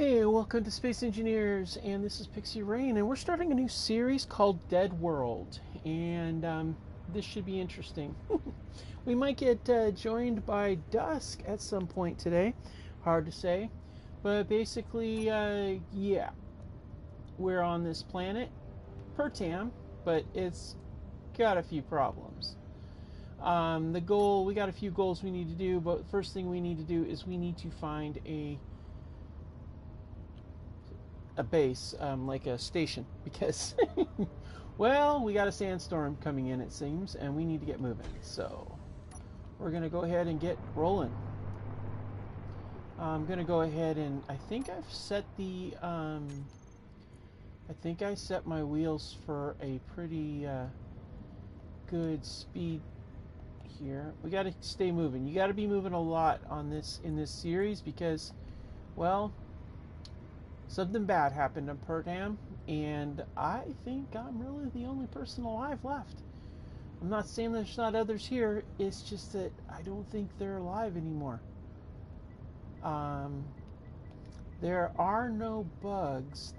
Hey, welcome to Space Engineers, and this is Pixie Rain, and we're starting a new series called Deadworld, and this should be interesting. We might get joined by Dusk at some point today, hard to say, but basically, yeah, we're on this planet, Pertam, but it's got a few problems. We got a few goals we need to do, but the first thing we need to do is we need to find a base, like a station, because well, we got a sandstorm coming in, it seems, and we need to get moving. So we're gonna go ahead and get rolling. I'm gonna go ahead and I think I've set the I think I set my wheels for a pretty good speed here. We got to stay moving. You got to be moving a lot on this in this series because, well, something bad happened in Pertam, and I think I'm really the only person alive left. I'm not saying there's not others here, it's just that I don't think they're alive anymore. There are no bugs.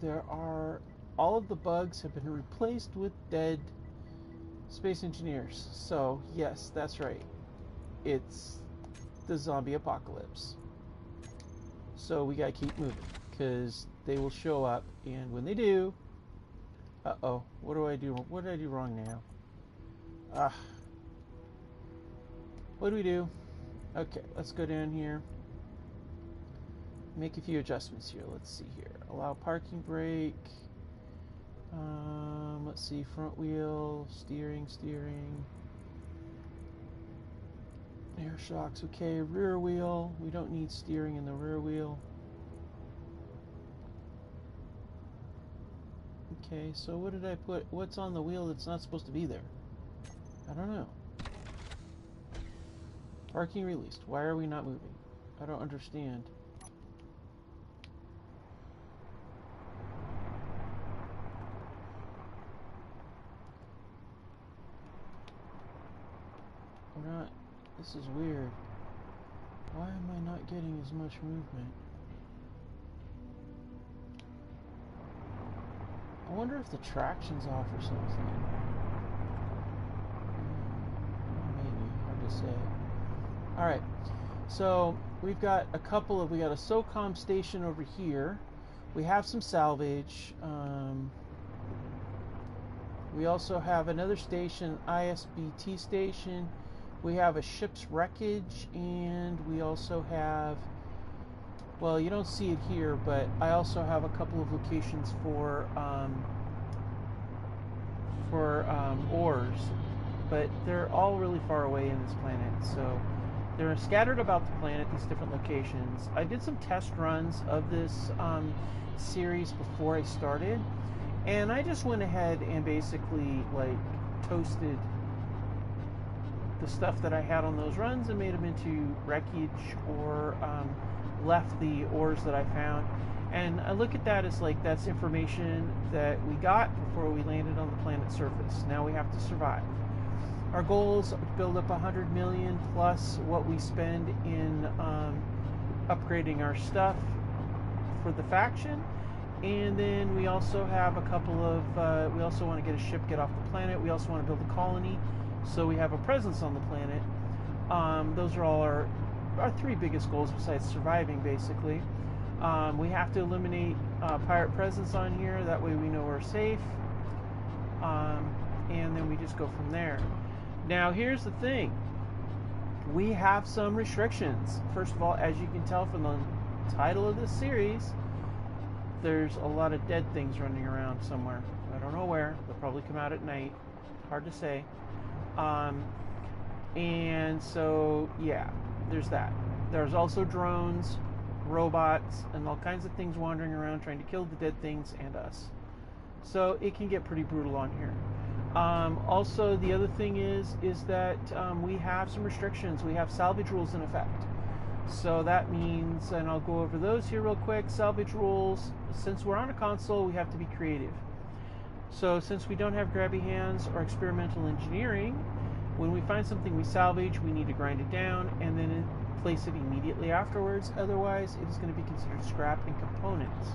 All of the bugs have been replaced with dead space engineers. So, yes, that's right. It's the zombie apocalypse. So we gotta keep moving, because they will show up, and when they do, uh-oh, what do I do? What did I do wrong now? What do we do? Okay, let's go down here. Make a few adjustments here. Let's see here. Allow parking brake. Let's see, front wheel, steering. Air shocks, okay. Rear wheel. We don't need steering in the rear wheel. Okay, so what did I put? What's on the wheel that's not supposed to be there? I don't know. Parking released. Why are we not moving? I don't understand. We're not. This is weird. Why am I not getting as much movement? I wonder if the traction's off or something. Maybe, hard to say. Alright, so we got a SOCOM station over here. We have some salvage. We also have another station, ISBT station. We have a ship's wreckage, and we also have, well, you don't see it here, but I also have a couple of locations for ores, but they're all really far away in this planet, so they're scattered about the planet, these different locations. I did some test runs of this series before I started, and I just went ahead and basically like toasted the stuff that I had on those runs and made them into wreckage, or left the ores that I found. And I look at that as like, that's information that we got before we landed on the planet's surface. Now we have to survive. Our goal is to build up 100 million plus what we spend in upgrading our stuff for the faction. And then we also have a couple of, we also want to get a ship, get off the planet. We also want to build a colony, so we have a presence on the planet. Those are all our three biggest goals besides surviving, basically. We have to eliminate pirate presence on here, that way we know we're safe. And then we just go from there. Now here's the thing. We have some restrictions. First of all, as you can tell from the title of this series, there's a lot of dead things running around somewhere. I don't know where. They'll probably come out at night. Hard to say. And so, yeah, there's that. There's also drones, robots, and all kinds of things wandering around trying to kill the dead things and us. So it can get pretty brutal on here. Also, the other thing is that we have some restrictions. We have salvage rules in effect. So that means, and I'll go over those here real quick, salvage rules, since we're on a console, we have to be creative. So since we don't have grabby hands or experimental engineering, When we find something we salvage, we need to grind it down and then place it immediately afterwards. Otherwise, it is going to be considered scrap and components.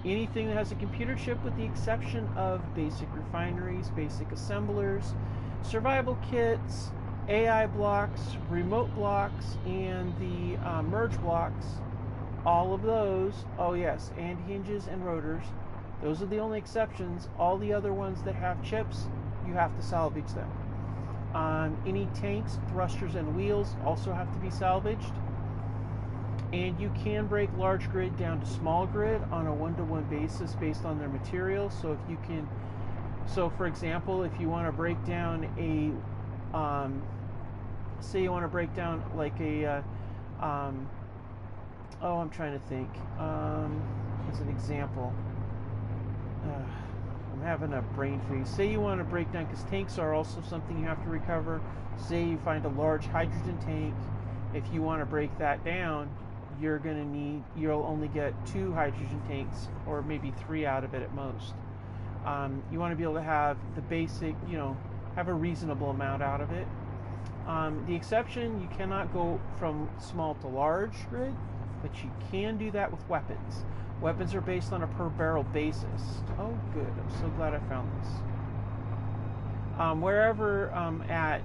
Anything that has a computer chip, with the exception of basic refineries, basic assemblers, survival kits, AI blocks, remote blocks, and the merge blocks, all of those, oh yes, and hinges and rotors, those are the only exceptions. All the other ones that have chips, you have to salvage them. Any tanks, thrusters, and wheels also have to be salvaged. And you can break large grid down to small grid on a one-to-one basis based on their material. So if you can, so for example, if you want to break down a, say you want to break down like a, oh, I'm trying to think, as an example, I'm having a brain freeze. Say you want to break down, because tanks are also something you have to recover. Say you find a large hydrogen tank. If you want to break that down, you're going to need, you'll only get 2 hydrogen tanks, or maybe 3 out of it at most. You want to be able to have the basic, you know, have a reasonable amount out of it. The exception, you cannot go from small to large grid, but you can do that with weapons. Weapons are based on a per barrel basis. Oh good, I'm so glad I found this. Wherever at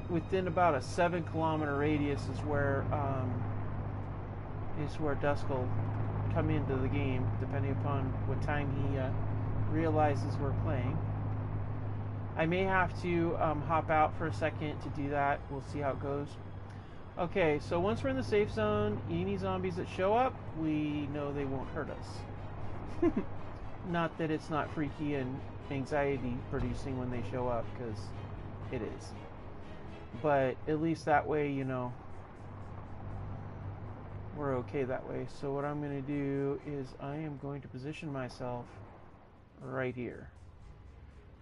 within about a 7-kilometer radius is where Dusk will come into the game, depending upon what time he realizes we're playing. I may have to hop out for a second to do that. We'll see how it goes. Okay, so once we're in the safe zone, any zombies that show up, we know they won't hurt us. Not that it's not freaky and anxiety producing when they show up, because it is. But at least that way, you know, we're okay that way. So what I'm going to do is I am going to position myself right here.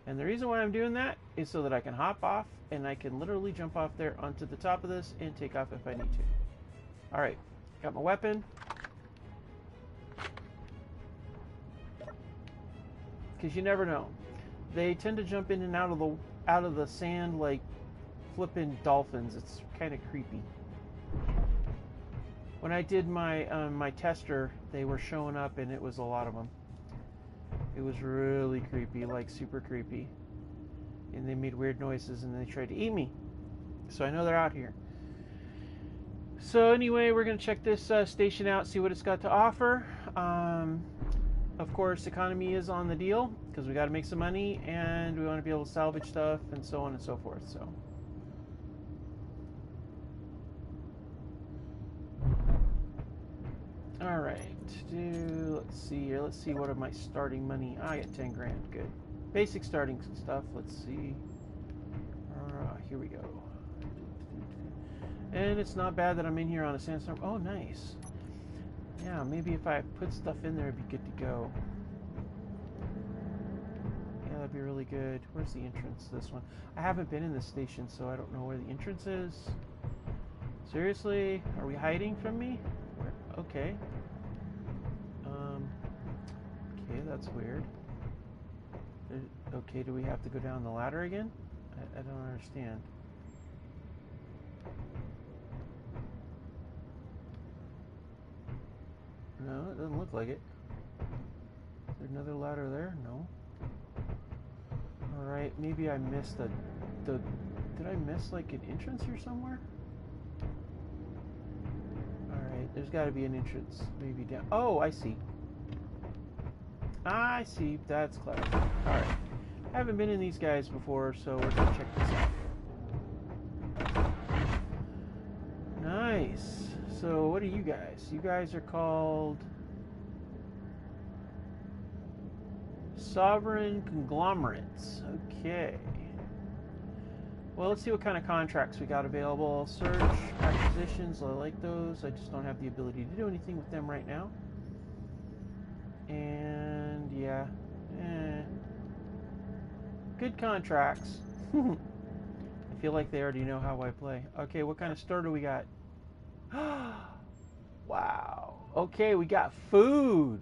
And the reason why I'm doing that is so that I can hop off, and I can literally jump off there onto the top of this and take off if I need to. Alright, got my weapon. Because you never know. They tend to jump in and out of the sand like flipping dolphins. It's kind of creepy. When I did my my tester, they were showing up, and it was a lot of them. It was really creepy, like super creepy. And they made weird noises, and they tried to eat me. So I know they're out here. So anyway, we're going to check this station out, see what it's got to offer. Of course, economy is on the deal, because we got to make some money, and we want to be able to salvage stuff, and so on and so forth. So. Alright, let's see here. Let's see, what are my starting money? I got 10 grand, good. Basic starting stuff, let's see. Here we go. And it's not bad that I'm in here on a sandstorm. Oh, nice. Yeah, maybe if I put stuff in there, it'd be good to go. Yeah, that'd be really good. Where's the entrance? This one. I haven't been in this station, so I don't know where the entrance is. Seriously? Are we hiding from me? Okay. Okay, that's weird. Okay, do we have to go down the ladder again? I don't understand. No, it doesn't look like it. Is there another ladder there? No. Alright, maybe I missed did I miss like an entrance here somewhere? Alright, there's got to be an entrance. Maybe down. Oh, I see. I see. That's clever. Alright. I haven't been in these guys before, so we're going to check this out. Nice. So, what are you guys? You guys are called Sovereign Conglomerates. Okay. Well, let's see what kind of contracts we got available. Search, acquisitions, I like those. I just don't have the ability to do anything with them right now. And, yeah. Good contracts. I feel like they already know how I play. Okay, what kind of store do we got? Wow. Okay, we got food.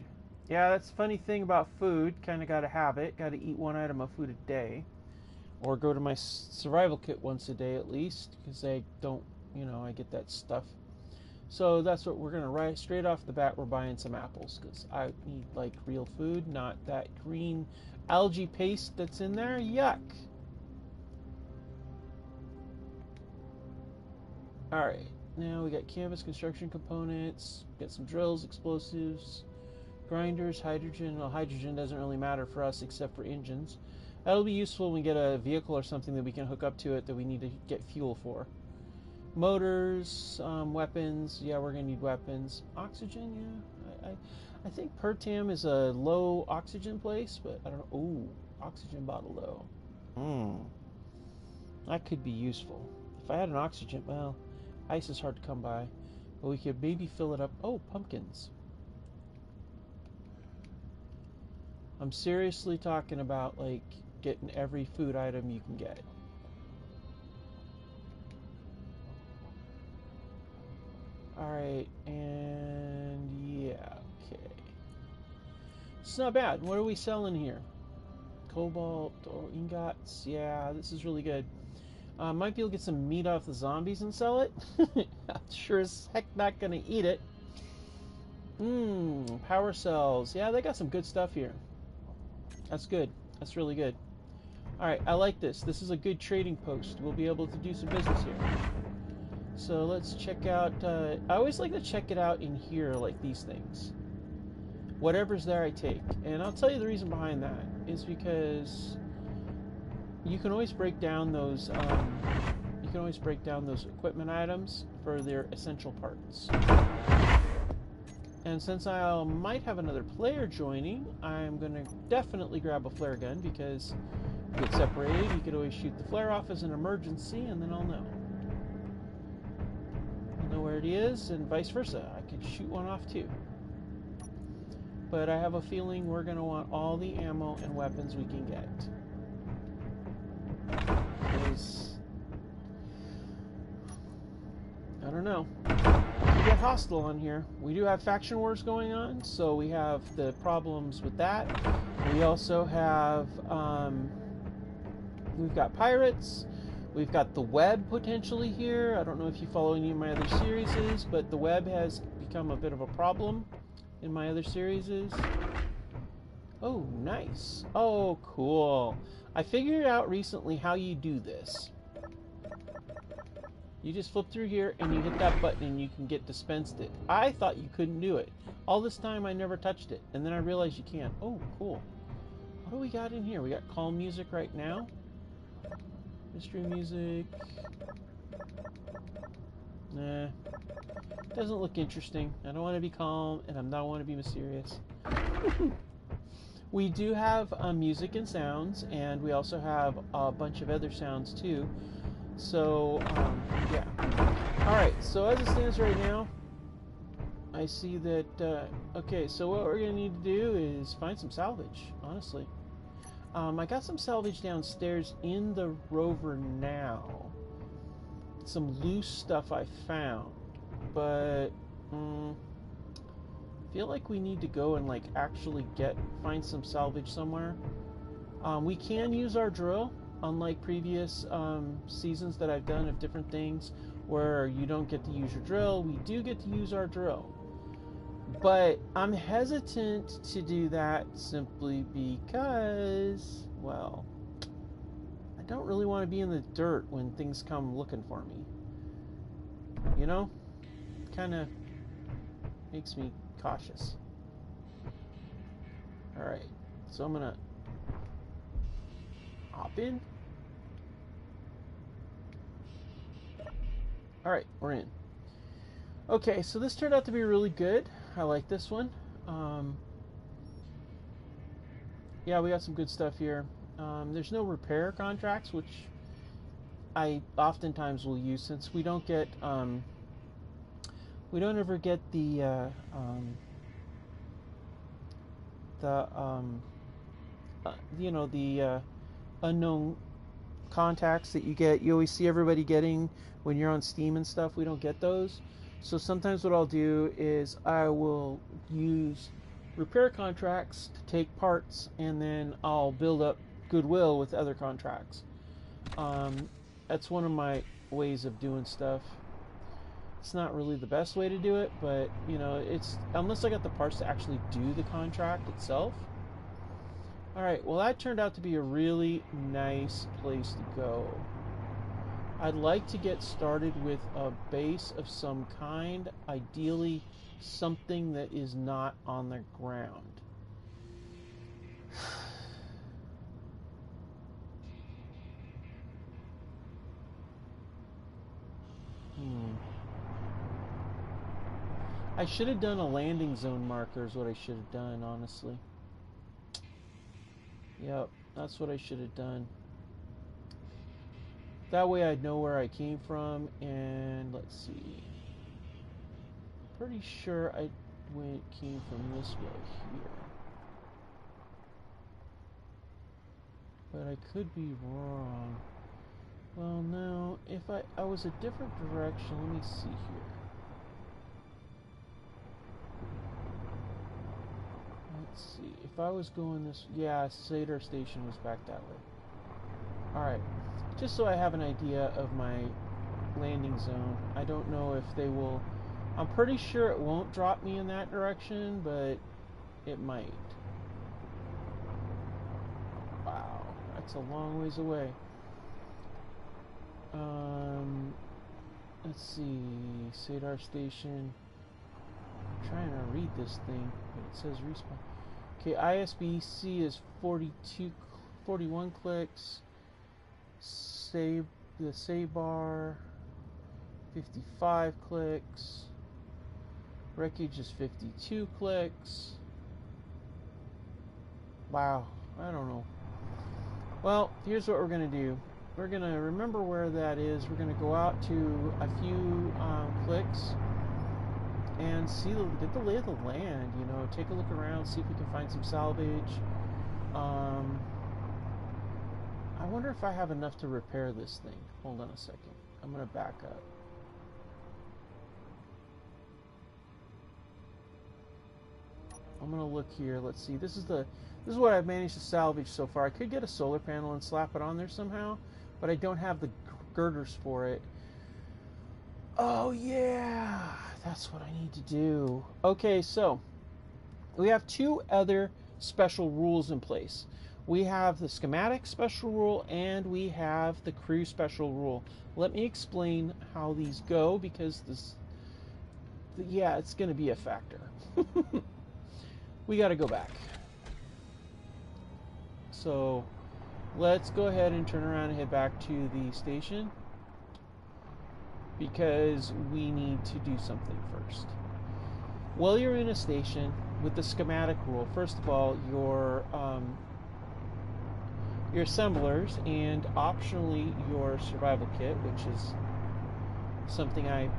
Yeah, that's the funny thing about food. Kind of got to have it. Got to eat one item of food a day. or go to my survival kit once a day at least, because I don't, I get that stuff. So that's what we're going to write straight off the bat. We're buying some apples because I need like real food, not that green algae paste that's in there. Yuck. All right, now we got canvas, construction components, got some drills, explosives, grinders, hydrogen. Well, hydrogen doesn't really matter for us except for engines. That'll be useful when we get a vehicle or something that we can hook up to it that we need to get fuel for. Motors, weapons. Yeah, we're gonna need weapons. Oxygen. Yeah, I think Pertam is a low oxygen place, but I don't know. Ooh, oxygen bottle though. That could be useful. If I had an oxygen, well, ice is hard to come by, but we could maybe fill it up. Oh, pumpkins. I'm seriously talking about like getting every food item you can get. Alright, and yeah, okay. It's not bad. What are we selling here? Cobalt or ingots? Yeah, this is really good. Might be able to get some meat off the zombies and sell it. I'm sure as heck not gonna eat it. Power cells. Yeah, they got some good stuff here. That's good. That's really good. Alright, I like this. This is a good trading post. We'll be able to do some business here. So let's check out, I always like to check it out in here, like these things. Whatever's there I take. And I'll tell you the reason behind that is because you can always break down those, equipment items for their essential parts. And since I might have another player joining, I'm going to definitely grab a flare gun because if you get separated, you could always shoot the flare off as an emergency and then I'll know. I'll know where it is and vice versa. I could shoot one off too. But I have a feeling we're going to want all the ammo and weapons we can get. Because, I don't know. We get hostile on here. We do have faction wars going on, so we have the problems with that. We also have, we've got pirates. We've got the web potentially here. I don't know if you follow any of my other series, but the web has become a bit of a problem in my other series. Oh, nice. Oh, cool. I figured out recently how you do this. You just flip through here and you hit that button and you can get dispensed it. I thought you couldn't do it. All this time I never touched it. And then I realized you can. Oh, cool. What do we got in here? We got calm music right now. Mystery music. Nah. Doesn't look interesting. I don't want to be calm and I don't want to be mysterious. We do have music and sounds, and we also have a bunch of other sounds too. So, yeah. Alright, so as it stands right now, I see that, okay, so what we're going to need to do is find some salvage, honestly. I got some salvage downstairs in the rover now. Some loose stuff I found, but, I feel like we need to go and, like, actually find some salvage somewhere. We can use our drill. Unlike previous seasons that I've done of different things where you don't get to use your drill, we do get to use our drill. But I'm hesitant to do that simply because, well, I don't really want to be in the dirt when things come looking for me. You know? Kind of makes me cautious. Alright, so I'm going to hop in. Alright, we're in. Okay, so this turned out to be really good. I like this one. Yeah, we got some good stuff here. There's no repair contracts, which I oftentimes will use since we don't get, we don't ever get the you know, the unknown contacts that you always see everybody getting when you're on Steam and stuff. We don't get those. So sometimes what I'll do is I will use repair contracts to take parts, and then I'll build up goodwill with other contracts. That's one of my ways of doing stuff. It's not really the best way to do it, but you know, it's unless I got the parts to actually do the contract itself. Alright, well that turned out to be a really nice place to go. I'd like to get started with a base of some kind, ideally something that is not on the ground. I should have done a landing zone marker is what I should have done, honestly. Yep, that's what I should have done. That way I'd know where I came from, and let's see. Pretty sure I came from this way here. But I could be wrong. Well, no, if I was a different direction, let me see here. Let's see, if I was going this, yeah, Sadar Station was back that way. Alright, just so I have an idea of my landing zone. I don't know if they will, I'm pretty sure it won't drop me in that direction, but it might. Wow, that's a long ways away. Let's see, Sadar Station. I'm trying to read this thing, but it says respawn. Okay, ISBC is 41 clicks. Save the save bar, 55 clicks. Wreckage is 52 clicks. Wow, I don't know. Well, here's what we're gonna do. We're gonna remember where that is. We're gonna go out to a few clicks and get the lay of the land. You know, take a look around, see if we can find some salvage. I wonder if I have enough to repair this thing. Hold on a second. I'm gonna back up. I'm gonna look here. Let's see. This is what I've managed to salvage so far. I could get a solar panel and slap it on there somehow, but I don't have the girders for it. Oh yeah, that's what I need to do. Okay, so we have two other special rules in place. We have the schematic special rule and we have the crew special rule. Let me explain how these go, because yeah, it's going to be a factor. We got to go back. So let's go ahead and turn around and head back to the station, because we need to do something first. While you're in a station with the schematic rule, first of all, your assemblers and optionally your survival kit, which is something I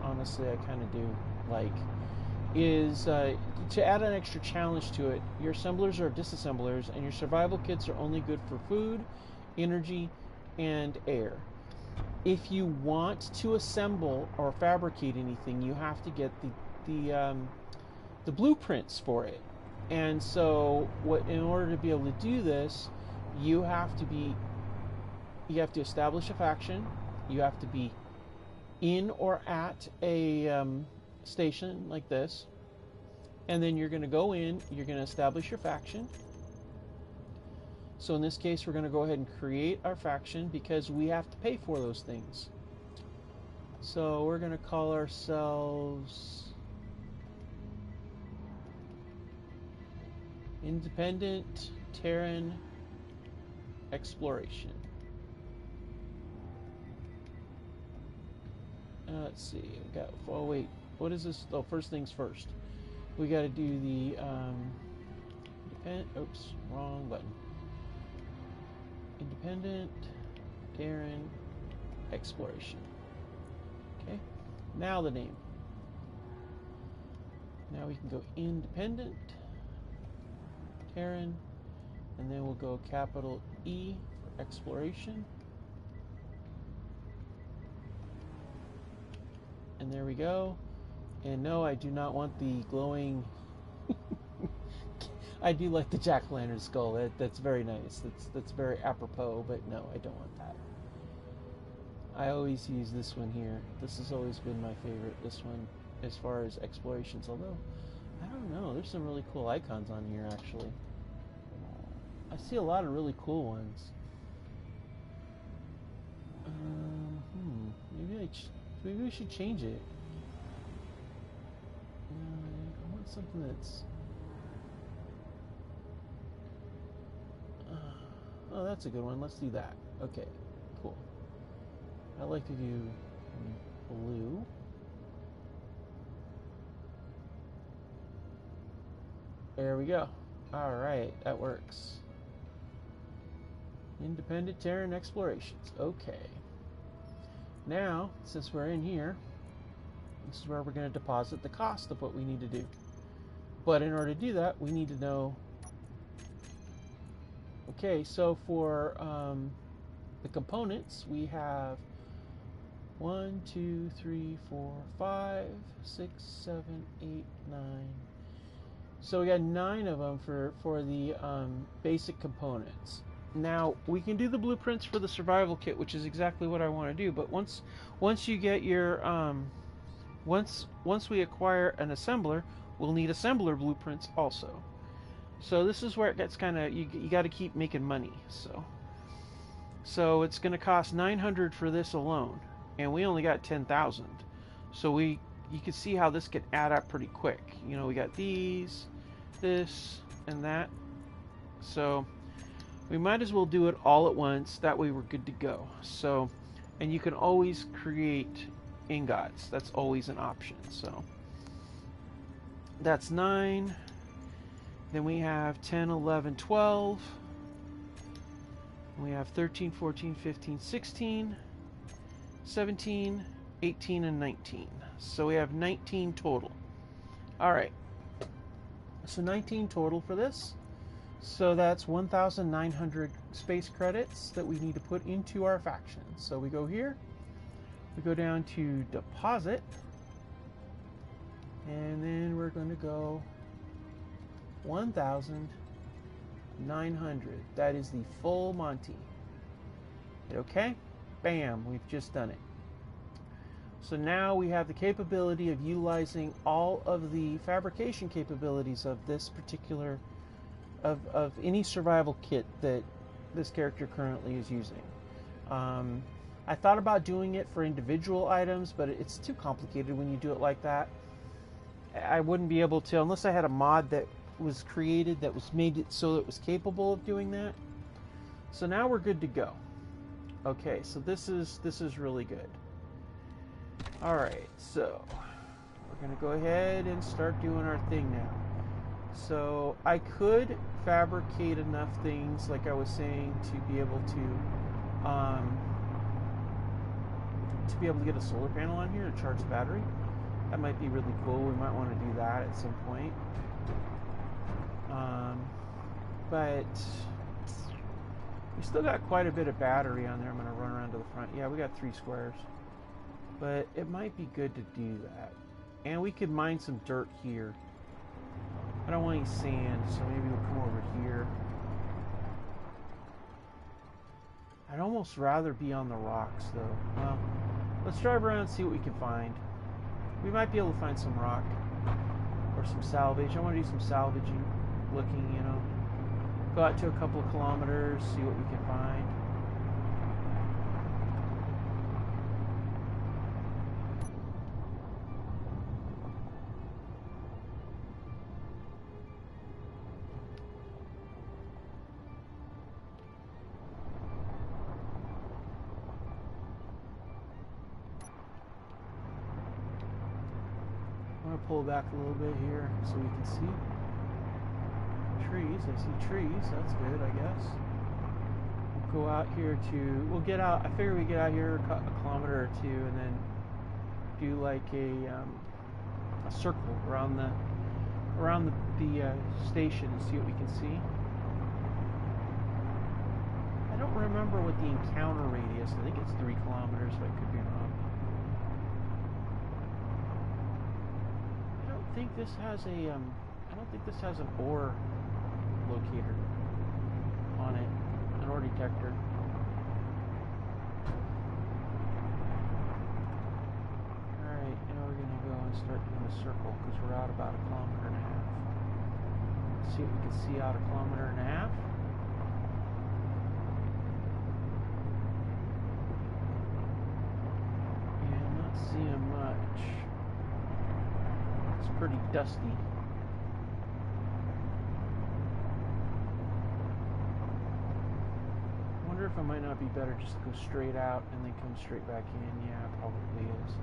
honestly I kind of do like, is to add an extra challenge to it. Your assemblers are disassemblers, and your survival kits are only good for food, energy, and air. If you want to assemble or fabricate anything, you have to get the blueprints for it. And so, in order to be able to do this, you have to establish a faction. You have to be in or at a station like this, and then you're going to go in. You're going to establish your faction. So in this case, we're going to go ahead and create our faction, because we have to pay for those things. So we're going to call ourselves Independent Terran Exploration. Let's see. We got. Oh wait, what is this? Oh, first things first. We got to do the oops, wrong button. Independent Terran Exploration. Okay. Now the name. Now we can go Independent Terran, and then we'll go capital E for exploration. And there we go. And no, I do not want the glowing I do like the jack-o'-lantern skull. That's very nice. That's very apropos. But no, I don't want that. I always use this one here. This has always been my favorite. This one, as far as explorations. Although, I don't know. There's some really cool icons on here, actually. I see a lot of really cool ones. Maybe we should change it. I want something that's... oh, that's a good one. Let's do that. Okay, cool. I like to do blue. There we go. Alright, that works. Independent Terran Explorations. Okay. Now, since we're in here, this is where we're going to deposit the cost of what we need to do. But in order to do that, we need to know... Okay, so for the components, we have 1, 2, 3, 4, 5, 6, 7, 8, 9. So we got 9 of them for the basic components. Now we can do the blueprints for the survival kit, which is exactly what I want to do. But once you get your once we acquire an assembler, we'll need assembler blueprints also. So this is where it gets kind of you got to keep making money. So it's going to cost 900 for this alone, and we only got 10,000. So you can see how this can add up pretty quick. You know, we got these, this, and that. So we might as well do it all at once. That way we're good to go. So, and you can always create ingots. That's always an option. So that's 9. Then we have 10, 11, 12. We have 13, 14, 15, 16, 17, 18, and 19. So we have 19 total. Alright. So 19 total for this. So that's 1,900 space credits that we need to put into our faction. So we go here. We go down to deposit. And then we're going to go 1,900. That is the full Monty. Okay? Bam, we've just done it. So now we have the capability of utilizing all of the fabrication capabilities of this particular of any survival kit that this character currently is using. I thought about doing it for individual items, but it's too complicated when you do it like that. I wouldn't be able to, unless I had a mod that was created that was made it so it was capable of doing that. So now we're good to go. Okay, so this is really good. All right, so we're gonna go ahead and start doing our thing now. So I could fabricate enough things, like I was saying, to be able to get a solar panel on here to charge the battery. That might be really cool. We might want to do that at some point. But we still got quite a bit of battery on there. I'm going to run around to the front. Yeah, we got 3 squares. But it might be good to do that. And we could mine some dirt here. I don't want any sand, so maybe we'll come over here. I'd almost rather be on the rocks, though. Well, let's drive around and see what we can find. We might be able to find some rock or some salvage. I want to do some salvaging, looking, you know. Go out to a couple of kilometers, see what we can find. I'm going to pull back a little bit here so we can see. Trees, I see trees, that's good, I guess. We'll go out here we'll get out, I figure we get out here a kilometer or 2 and then do like a circle around the station and see what we can see. I don't remember what the encounter radius, I think it's 3 kilometers, but I could be wrong. I don't think this has an ore locator on it, an ore detector. Alright, now we're going to go and start doing a circle because we're out about 1.5 kilometers. Let's see what we can see out 1.5 kilometers. Yeah, I'm not seeing much. It's pretty dusty. I wonder if it might not be better just to go straight out and then come straight back in. Yeah, it probably is.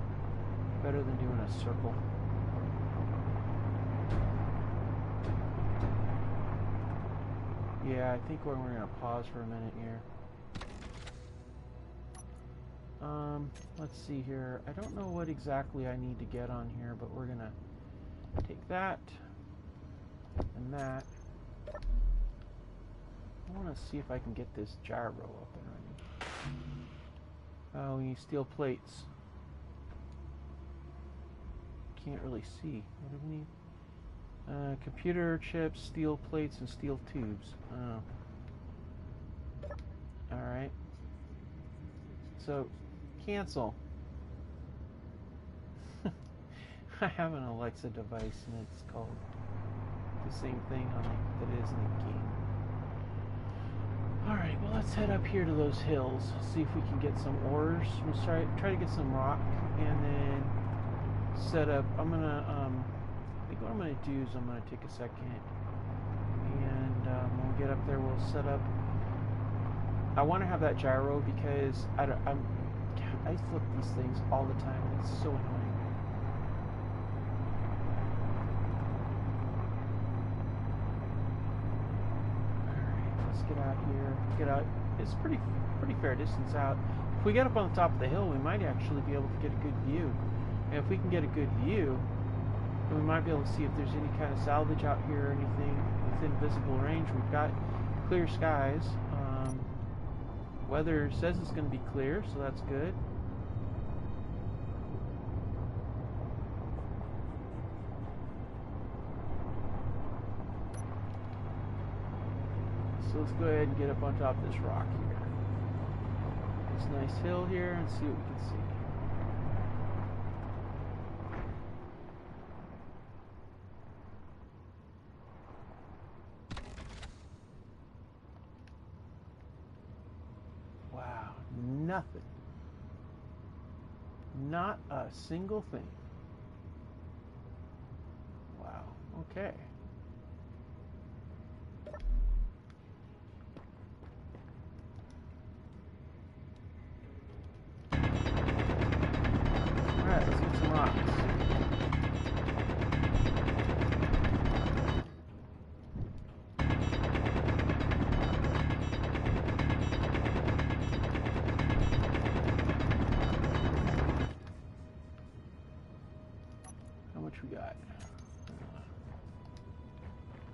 Better than doing a circle. Yeah, I think we're going to pause for a minute here. Let's see here. I don't know what exactly I need to get on here, but we're going to take that and that. I want to see if I can get this gyro up and running. Oh, we need steel plates. Can't really see. What do we need? Computer chips, steel plates, and steel tubes. Oh. Alright. So, cancel. I have an Alexa device and it's called the same thing on that is in the game. Alright, well let's head up here to those hills. See if we can get some ores. We'll try to get some rock and then set up. I think what I'm gonna do is I'm gonna take a second and when we get up there we'll set up. I want to have that gyro because I flip these things all the time and it's so annoying. Alright, let's get out here. Get out. It's pretty fair distance out. If we get up on the top of the hill we might actually be able to get a good view. And if we can get a good view, then we might be able to see if there's any kind of salvage out here or anything within visible range. We've got clear skies. Weather says it's going to be clear, so that's good. So let's go ahead and get up on top of this rock here. This nice hill here and see what we can see. Nothing. Not a single thing. Wow. Okay. Alright, let's get some rocks. We got.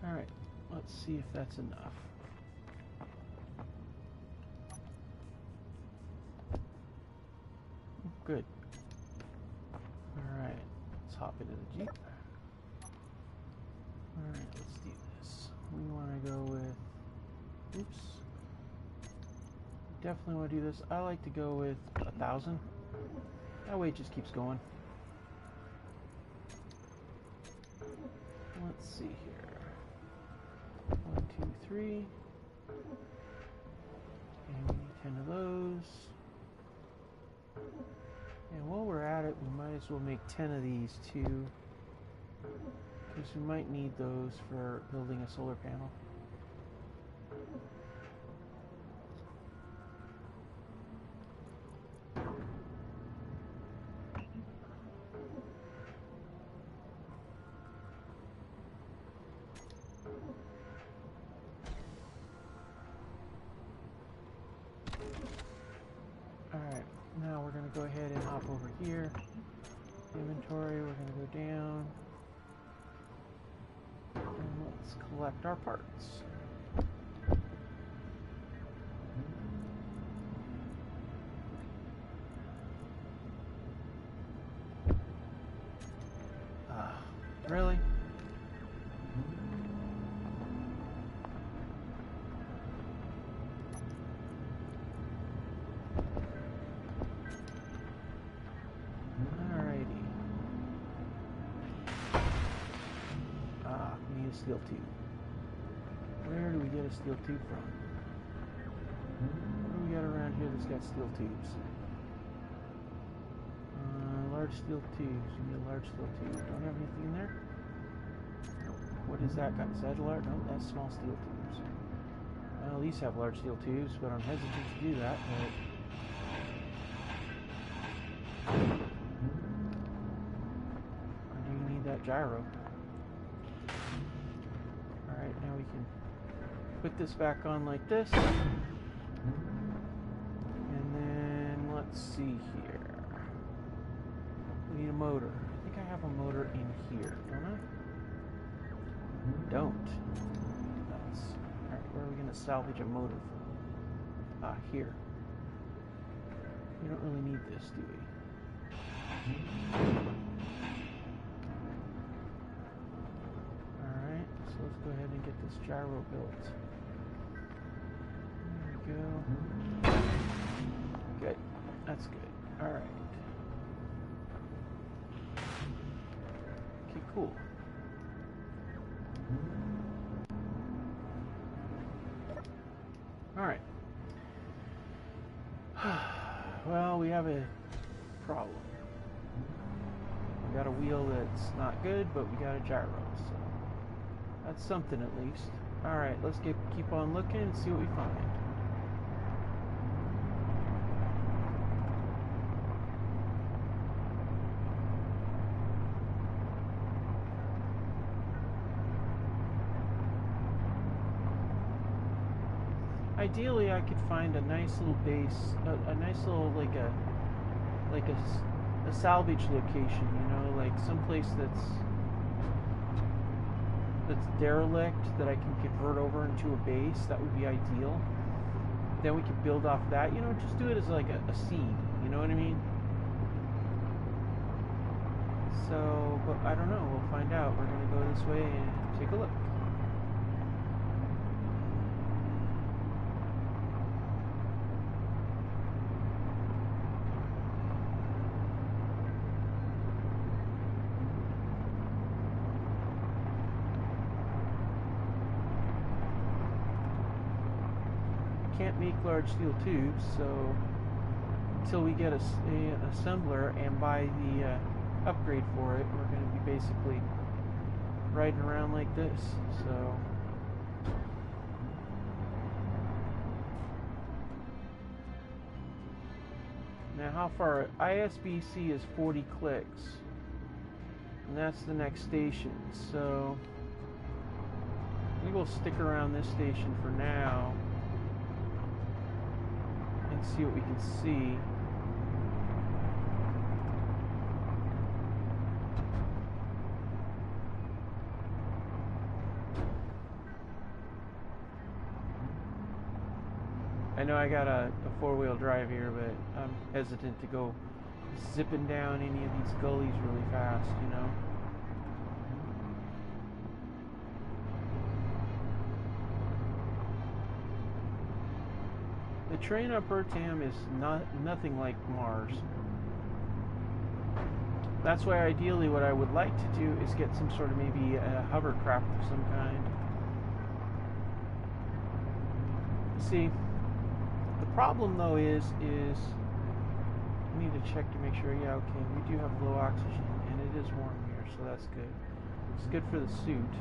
Alright, let's see if that's enough. Good. Alright, let's hop into the Jeep. Alright, let's do this. We want to go with. Oops. Definitely want to do this. I like to go with 1,000. That way it just keeps going. Let's see here. 1, 2, 3. And we need 10 of those. And while we're at it, we might as well make 10 of these too. Because we might need those for building a solar panel. Alright, now we're going to go ahead and hop over here. Inventory, we're going to go down. And let's collect our parts. Really? steel tube? Where do we get a steel tube from? What do we got around here that's got steel tubes? Large steel tubes. We need a large steel tube. Don't have anything in there? What is that got? Is that a large? No, that's small steel tubes. Well, these have large steel tubes, but I'm hesitant to do that. But I do need that gyro. Alright, now we can put this back on like this. And then let's see here. We need a motor. I think I have a motor in here, don't I? Don't. Alright, where are we going to salvage a motor from? Here. We don't really need this, do we? Alright, so let's go ahead and get this gyro built. There we go. Good. That's good. Alright. Okay, cool. Alright. Well, we have a problem. We got a wheel that's not good, but we got a gyro, so that's something at least. Alright, let's keep on looking and see what we find. Ideally, I could find a nice little base, a nice little like a salvage location, you know, like someplace that's derelict that I can convert over into a base. That would be ideal. Then we could build off that, you know, just do it as like a seed, you know what I mean? So, but I don't know, we'll find out. We're gonna go this way and take a look. Can't make large steel tubes, so until we get a assembler and buy the upgrade for it, we're going to be basically riding around like this. So now, how far? ISBC is 40 clicks, and that's the next station. So we will stick around this station for now and see what we can see. I know I got a four-wheel drive here, but I'm hesitant to go zipping down any of these gullies really fast, you know. The terrain on Bertam is nothing like Mars. That's why ideally what I would like to do is get some sort of maybe a hovercraft of some kind. See, the problem though is I need to check to make sure, yeah, okay, we do have low oxygen and it is warm here, so that's good. It's good for the suit.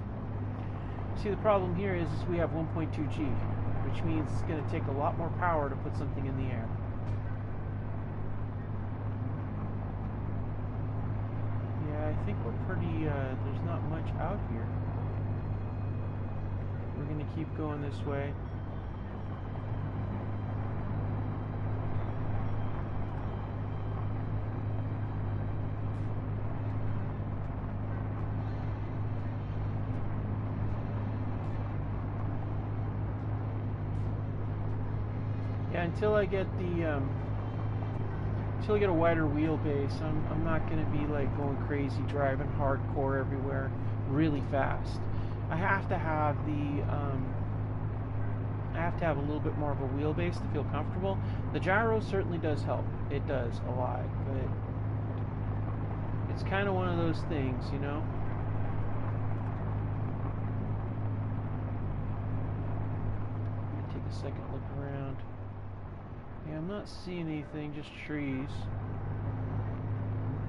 See, the problem here is we have 1.2 G, which means it's going to take a lot more power to put something in the air. Yeah, I think we're pretty, there's not much out here. We're going to keep going this way. Until I get the until I get a wider wheelbase, I'm not going to be like going crazy driving hardcore everywhere really fast. I have to have the I have to have a little bit more of a wheelbase to feel comfortable. The gyro certainly does help. It does a lot, but it's kind of one of those things, you know. second look around. Yeah, I'm not seeing anything, just trees.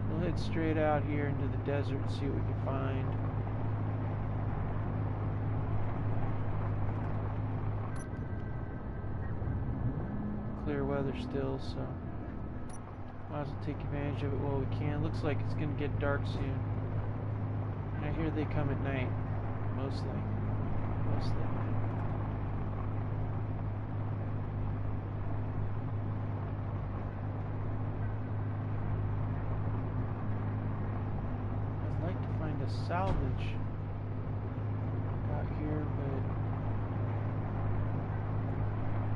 We'll head straight out here into the desert and see what we can find. Clear weather still, so might as well take advantage of it while we can. Looks like it's going to get dark soon. And I hear they come at night, mostly at night. Salvage out here, but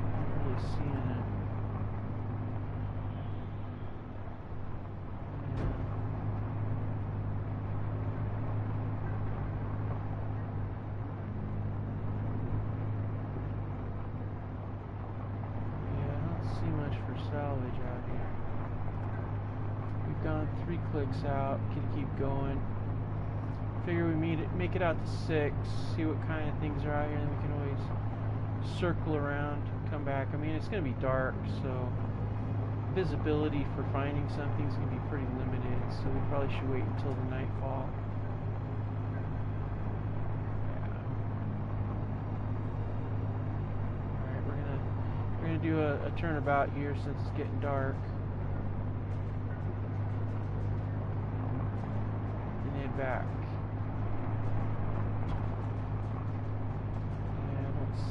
not really seeing it. Yeah, I don't see much for salvage out here. We've gone 3 clicks out, can keep going. Figure we make it out to 6, see what kind of things are out here, and then we can always circle around, come back. I mean, it's going to be dark, so visibility for finding something is going to be pretty limited, so we probably should wait until the nightfall. Yeah. Alright, we're gonna do a turnabout here since it's getting dark. And head back.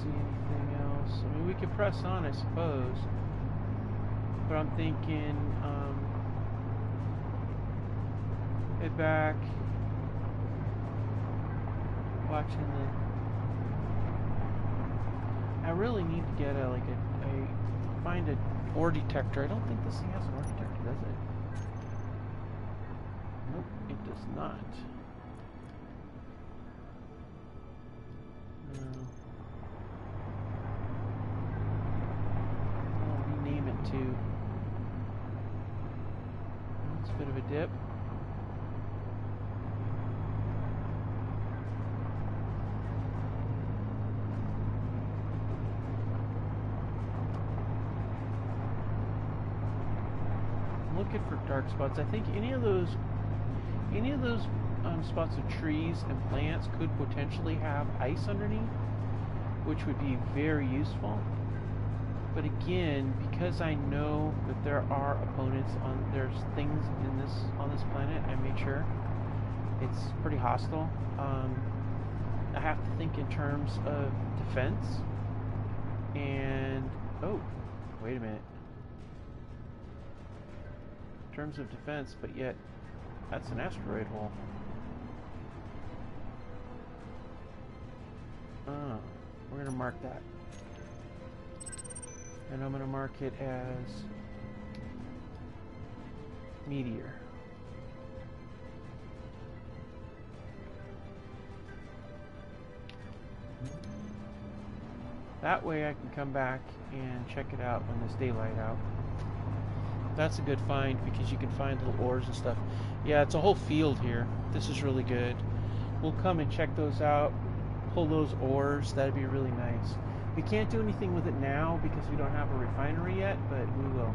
See anything else? I mean, we could press on, I suppose, but I'm thinking head back, watching the. I really need to get find an ore detector. I don't think this thing has an ore detector, does it? Nope, it does not. No. To it's a bit of a dip. I'm looking for dark spots. I think any of those spots of trees and plants could potentially have ice underneath, which would be very useful. But again, because I know that there are opponents there's things on this planet, I made sure it's pretty hostile. I have to think in terms of defense. And oh, wait a minute. In terms of defense, but yet that's an asteroid hole. We're gonna mark that. And I'm going to mark it as meteor. That way I can come back and check it out when there's daylight out. That's a good find because you can find little ores and stuff. Yeah, it's a whole field here. This is really good. We'll come and check those out, pull those ores. That'd be really nice. We can't do anything with it now because we don't have a refinery yet, but we will.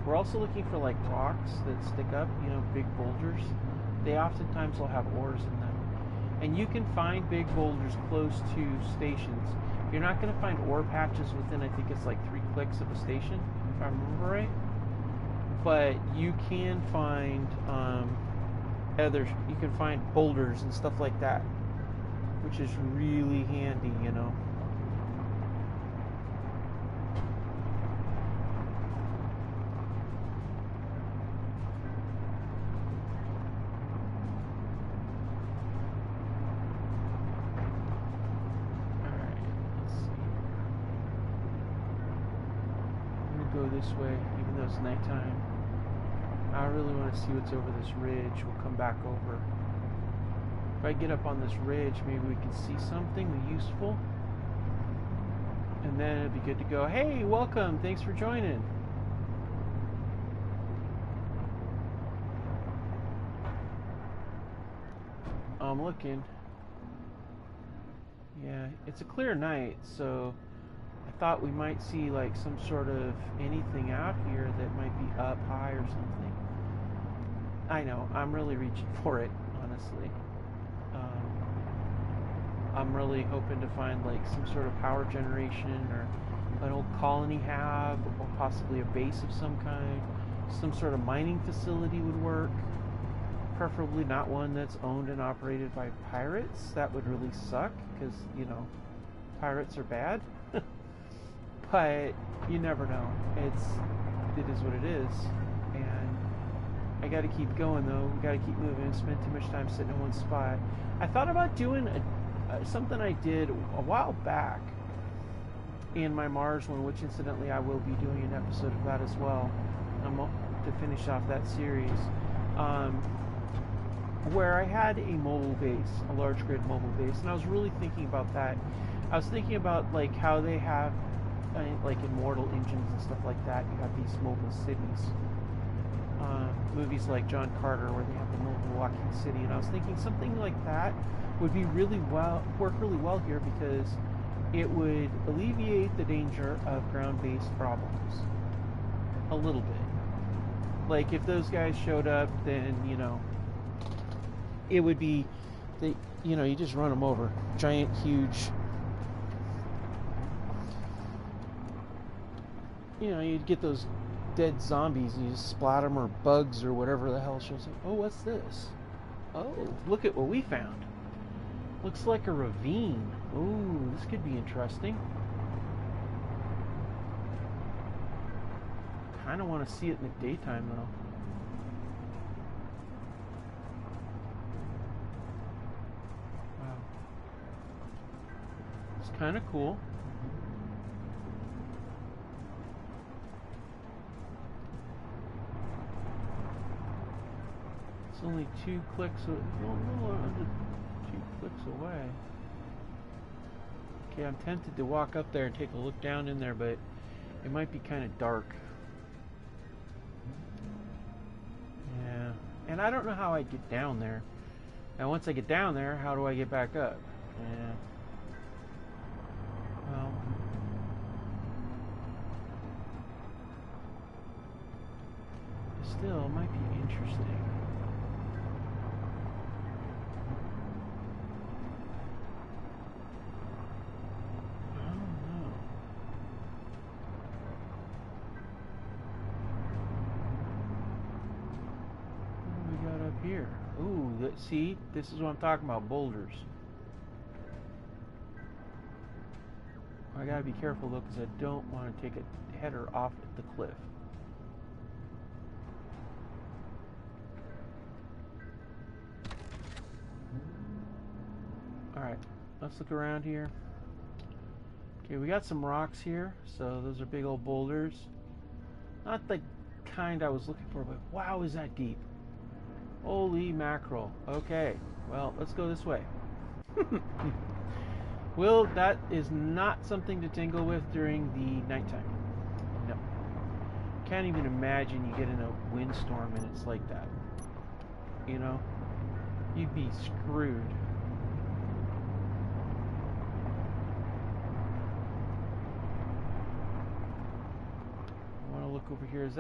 We're also looking for like rocks that stick up, you know, big boulders. They oftentimes will have ores in them. And you can find big boulders close to stations. You're not going to find ore patches within, I think it's like 3 clicks of a station, if I remember right. But you can find you can find boulders and stuff like that, which is really handy, you know. Alright, let's see. I'm gonna go this way, even though it's nighttime. I really want to see what's over this ridge. We'll come back over. If I get up on this ridge, maybe we can see something useful. And then it'd be good to go, hey, welcome, thanks for joining. I'm looking. Yeah, it's a clear night, so I thought we might see like some sort of anything out here that might be up high or something. I know, I'm really reaching for it, honestly. I'm really hoping to find like some sort of power generation or an old colony hab or possibly a base of some kind. Some sort of mining facility would work. Preferably not one that's owned and operated by pirates. That would really suck because, you know, pirates are bad. But you never know. It is what it is. And I got to keep going though. We got to keep moving. Spend too much time sitting in one spot. I thought about doing something I did a while back in my Mars one, which incidentally I will be doing an episode of that as well. To finish off that series. Where I had a mobile base, a large grid mobile base, and I was really thinking about that. I was thinking about like how they have like immortal engines and stuff like that. You have these mobile cities. Movies like John Carter where they have the mobile walking city, and I was thinking something like that would be work really well here because it would alleviate the danger of ground-based problems a little bit. Like if those guys showed up, then you know it would be you just run them over. Giant, huge. You'd get those dead zombies and you just splat them, or bugs or whatever the hell shows up. Oh, what's this? Oh, look at what we found. Looks like a ravine. Ooh, this could be interesting. Kind of want to see it in the daytime though. Wow. It's kind of cool. It's only 2 clicks, a little under 2 clicks away. Okay, I'm tempted to walk up there and take a look down in there, but it might be kind of dark. Yeah, and I don't know how I'd get down there. And once I get down there, how do I get back up? Yeah. Well, still, it might be interesting. I don't know. What do we got up here? Ooh, see, this is what I'm talking about, boulders. I gotta be careful though, because I don't want to take a header off at the cliff. Alright, let's look around here. Okay, we got some rocks here, so those are big old boulders. Not the kind I was looking for, but wow, is that deep. Holy mackerel. Okay, well, let's go this way. Well, that is not something to tingle with during the nighttime. No. Can't even imagine you get in a windstorm and it's like that. You know? You'd be screwed. I want to look over here. Is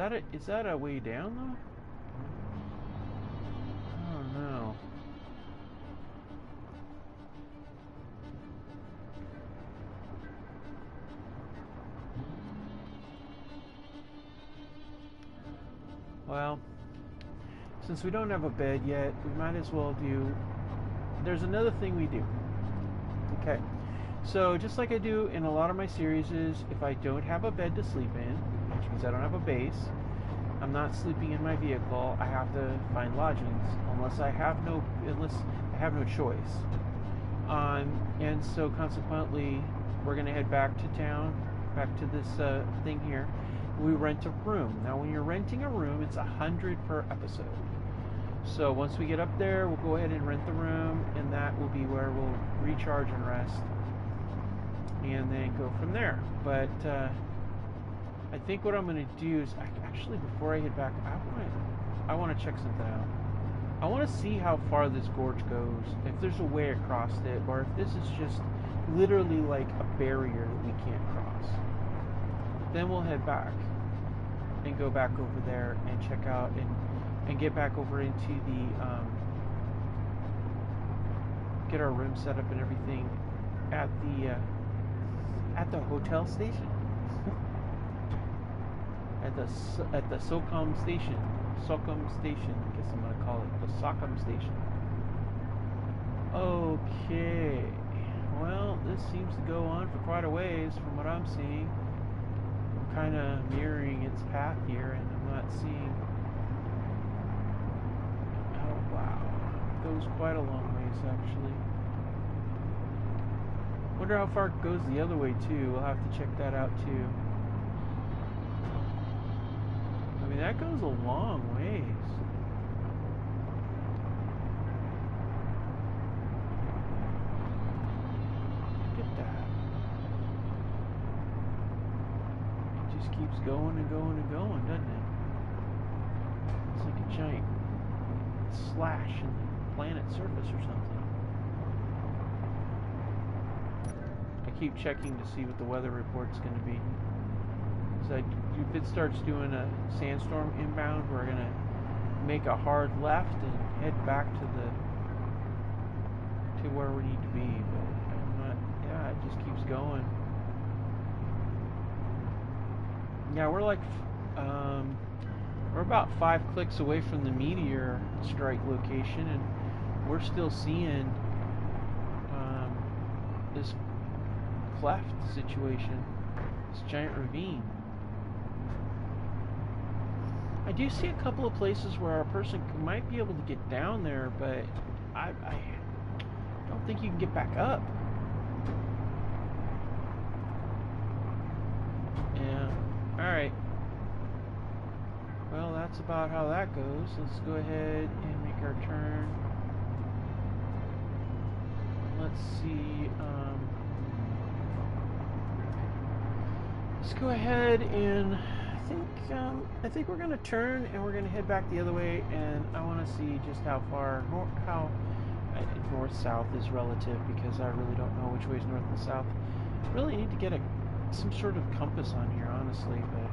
that a way down though? Oh no. Well, since we don't have a bed yet, we might as well do... There's another thing we do. Okay. So, just like I do in a lot of my series is, if I don't have a bed to sleep in, which means I don't have a base, I'm not sleeping in my vehicle, I have to find lodgings, unless I have no choice. And so, consequently, we're going to head back to town, back to this thing here. We rent a room. Now when you're renting a room, it's $100 per episode. So once we get up there, we'll go ahead and rent the room, and that will be where we'll recharge and rest, and then go from there. But I think what I'm going to do is, actually before I head back, I want to check something I want to see how far this gorge goes, if there's a way across it, or if this is just literally like a barrier that we can't cross. Then we'll head back and go back over there and check out and get back over into the get our room set up and everything at the hotel station. at the SOCOM station. SOCOM station, I guess I'm going to call it the SOCOM station. Okay. Well, this seems to go on for quite a ways from what I'm seeing. I'm kind of mirroring its path here, and I'm not seeing... Oh, wow. It goes quite a long ways, actually. Wonder how far it goes the other way, too. We'll have to check that out, too. I mean, that goes a long ways. Look at that. It just keeps going and going and going, doesn't it? It's like a giant slash in the planet's surface or something. I keep checking to see what the weather report's going to be. So if it starts doing a sandstorm inbound, we're going to make a hard left and head back to where we need to be. But I'm not, yeah, it just keeps going. Yeah, we're like, we're about 5 clicks away from the meteor strike location, and we're still seeing this cleft situation, this giant ravine. I do see a couple of places where a person might be able to get down there, but I don't think you can get back up. Yeah. Alright. Well, that's about how that goes. Let's go ahead and make our turn. Let's see. Let's go ahead and... I think we're going to turn and we're going to head back the other way, and I want to see just how far north-south is relative, because I really don't know which way is north and south. Really need to get some sort of compass on here, honestly, but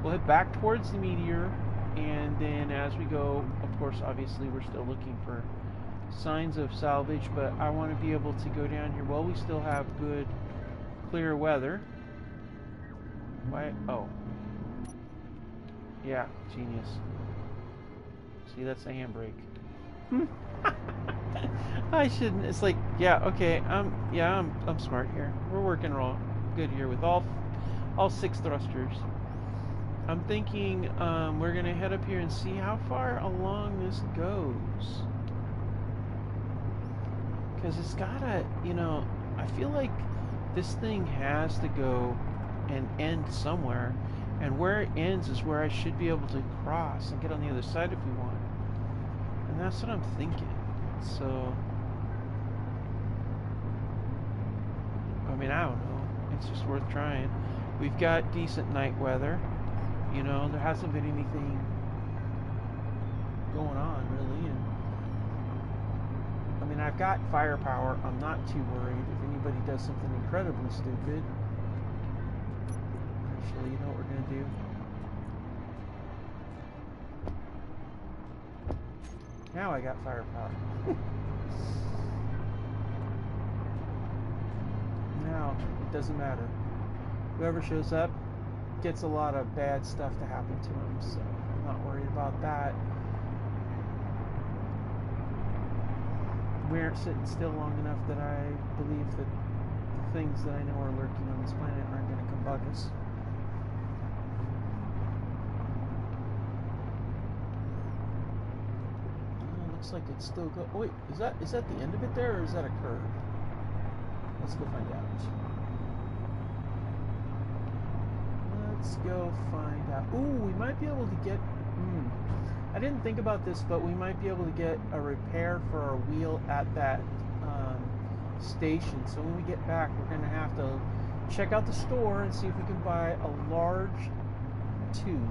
we'll head back towards the meteor, and then as we go, of course, obviously we're still looking for signs of salvage, but I want to be able to go down here while we still have good, clear weather. Why? Oh. Yeah, genius. See, that's a handbrake. I shouldn't. It's like, yeah, okay. I'm smart here. We're working real good here with all 6 thrusters. I'm thinking we're gonna head up here and see how far along this goes. Because it's gotta, I feel like this thing has to go and end somewhere. And where it ends is where I should be able to cross and get on the other side if we want. And that's what I'm thinking. So, I mean, I don't know. It's just worth trying. We've got decent night weather. There hasn't been anything going on, really. And I mean, I've got firepower. I'm not too worried if anybody does something incredibly stupid. Actually, you know what we're going to do? Now I got firepower. Now, it doesn't matter. Whoever shows up gets a lot of bad stuff to happen to him, so I'm not worried about that. We aren't sitting still long enough that I believe that the things that I know are lurking on this planet aren't going to come bug us. Looks like it's still go. Oh, wait, is that the end of it there, or is that a curve? Let's go find out. Let's go find out. Ooh, we might be able to get. I didn't think about this, but we might be able to get a repair for our wheel at that station. So when we get back, we're going to have to check out the store and see if we can buy a large tube,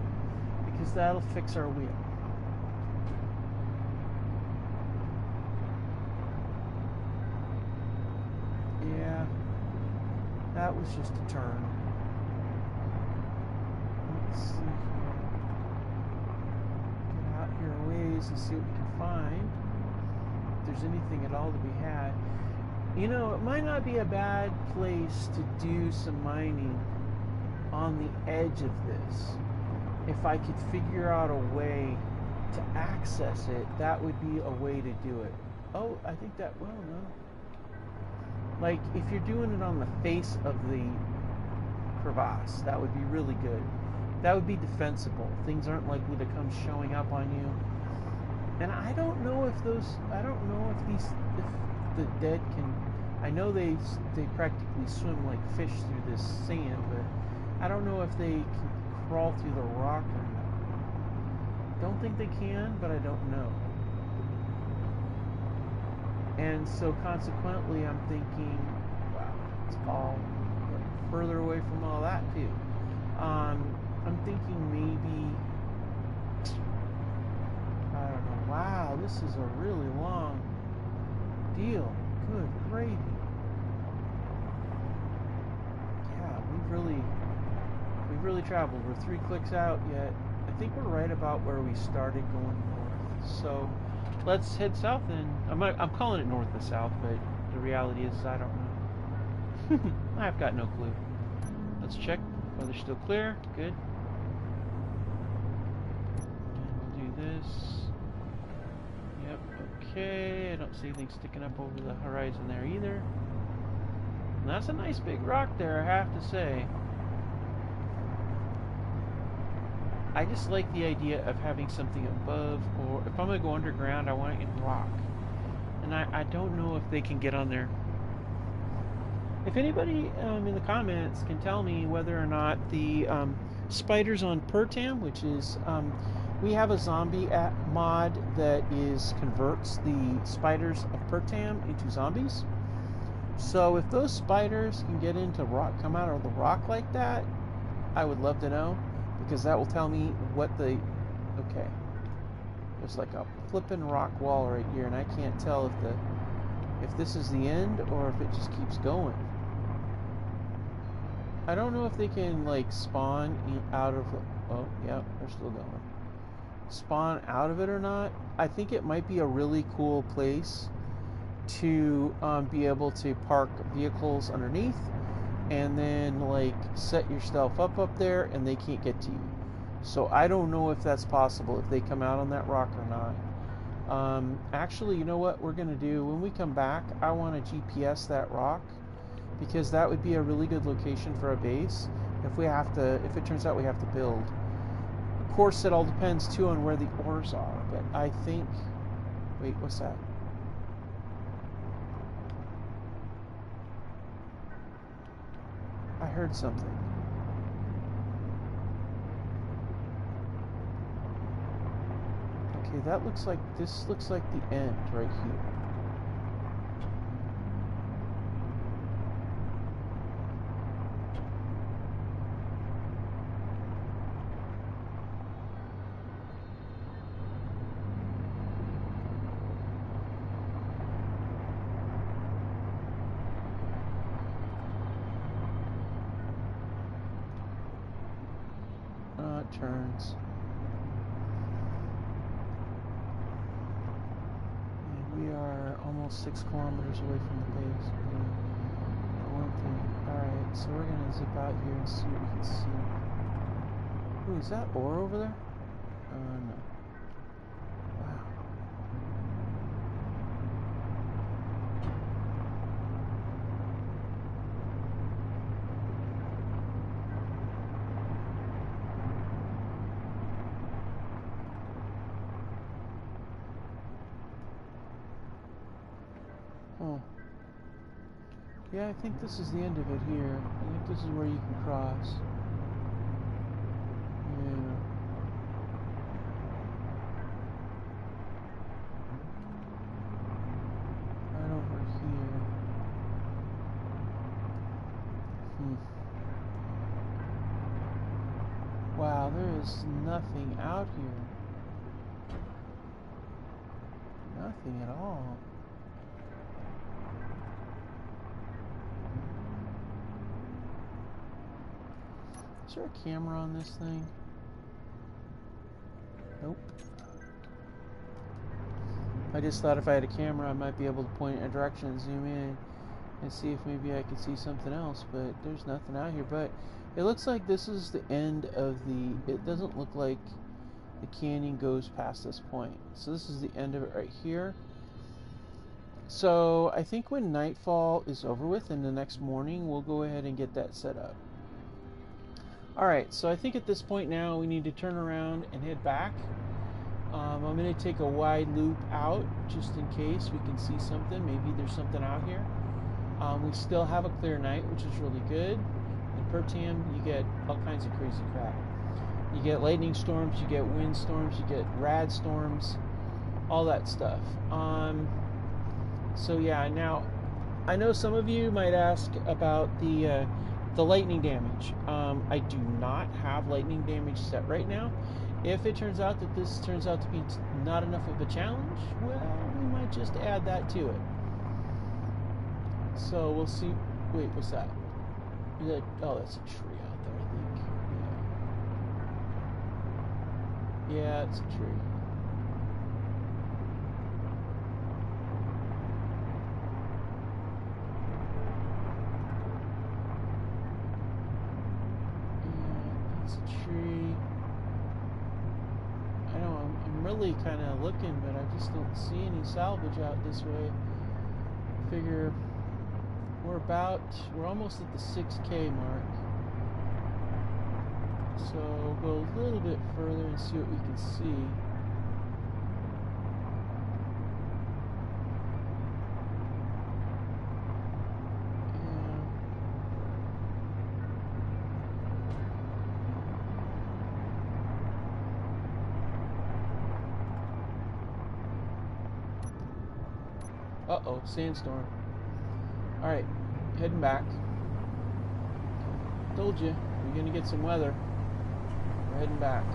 because that'll fix our wheel. That was just a turn. Let's see here. Get out here a ways and see what we can find. If there's anything at all to be had. You know, it might not be a bad place to do some mining on the edge of this. If I could figure out a way to access it, that would be a way to do it. Oh, I think that, well, no. Like, if you're doing it on the face of the crevasse, that would be really good. That would be defensible. Things aren't likely to come showing up on you. And I don't know if those, I don't know if these, if the dead can, I know they practically swim like fish through this sand, but I don't know if they can crawl through the rock or not. Don't think they can, but I don't know. And so consequently, I'm thinking, wow, it's all further away from all that too. I'm thinking maybe, I don't know, wow, this is a really long deal. Good gravy. Yeah, we've really traveled. We're 3 clicks out yet. I think we're right about where we started going north. So let's head south, and I'm calling it north and south, but the reality is I don't know. I've got no clue. Let's check whether still clear. Good. And we'll do this. Yep, okay. I don't see anything sticking up over the horizon there either. And that's a nice big rock there, I have to say. I just like the idea of having something above, or if I'm going to go underground, I want it in rock. And I don't know if they can get on there. If anybody in the comments can tell me whether or not the spiders on Pertam, which is, we have a zombie mod that converts the spiders of Pertam into zombies. So if those spiders can get into rock, come out of the rock like that, I would love to know. Because that will tell me what the, okay, there's like a flippin' rock wall right here, and I can't tell if this is the end or if it just keeps going. I don't know if they can like spawn out of, oh yeah, they're still going. Spawn out of it or not. I think it might be a really cool place to be able to park vehicles underneath. And then like set your stuff up there and they can't get to you. So I don't know if that's possible, if they come out on that rock or not. Actually, you know what we're gonna do when we come back? I want to GPS that rock, because that would be a really good location for a base if it turns out we have to build. Of course, it all depends too on where the ores are, but I think, wait, what's that? I heard something. Okay, that looks like, this looks like the end right here. It turns. And we are almost 6 kilometers away from the base. One thing. Alright, so we're going to zip out here and see what we can see. Ooh, is that ore over there? No. Wow. Oh. Yeah, I think this is the end of it here. I think this is where you can cross. Yeah. Right over here. Wow, there is nothing out here. Nothing at all. Is there a camera on this thing? Nope. I just thought if I had a camera, I might be able to point in a direction and zoom in and see if maybe I could see something else, but there's nothing out here. But it looks like this is the end of the... It doesn't look like the canyon goes past this point. So this is the end of it right here. So I think when nightfall is over with and the next morning, we'll go ahead and get that set up. Alright, so I think at this point now we need to turn around and head back. I'm going to take a wide loop out just in case we can see something. Maybe there's something out here. We still have a clear night, which is really good. In Pertam, you get all kinds of crazy crap. You get lightning storms, you get wind storms, you get rad storms, all that stuff. So yeah, now I know some of you might ask about the lightning damage. I do not have lightning damage set right now. If it turns out that this turns out to be not enough of a challenge, well, we might just add that to it. So we'll see. Wait, what's that? Is that, oh, that's a tree out there, I think. Yeah, it's a tree. Yeah, it's a tree. I know I'm really kind of looking, but I just don't see any salvage out this way. Figure we're almost at the 6K mark. So we'll go a little bit further and see what we can see. Uh-oh, sandstorm. Alright, heading back. Told you, we're gonna get some weather. We're heading back.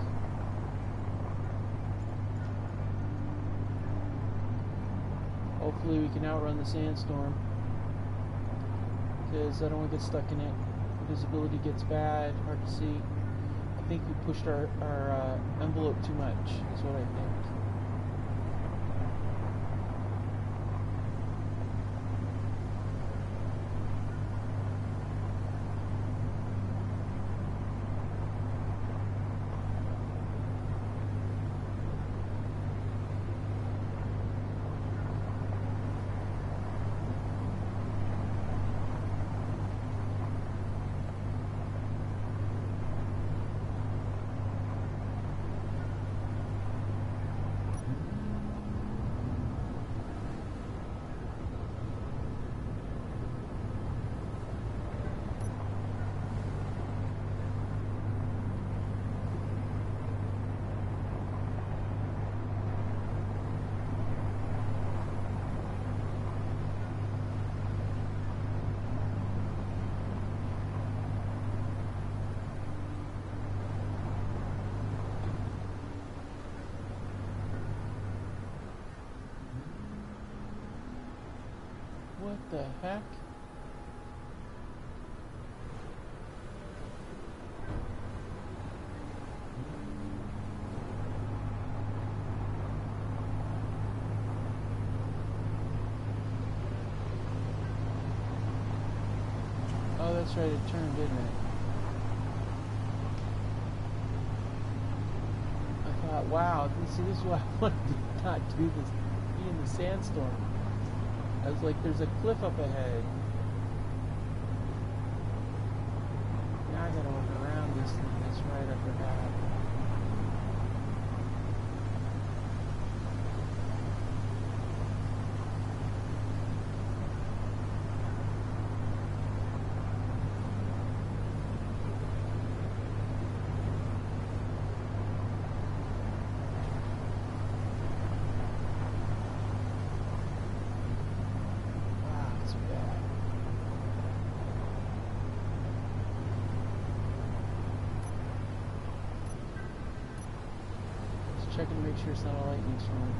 Hopefully we can outrun the sandstorm, because I don't want to get stuck in it. The visibility gets bad, hard to see. I think we pushed our envelope too much, is what I think. What the heck? Oh, that's right, it turned, didn't it? I thought, wow, see, this is why I wanted to not do this, be in the sandstorm. I was like, there's a cliff up ahead. Now I gotta work around this thing. That's right, I forgot. Checking to make sure it's not a lightning storm.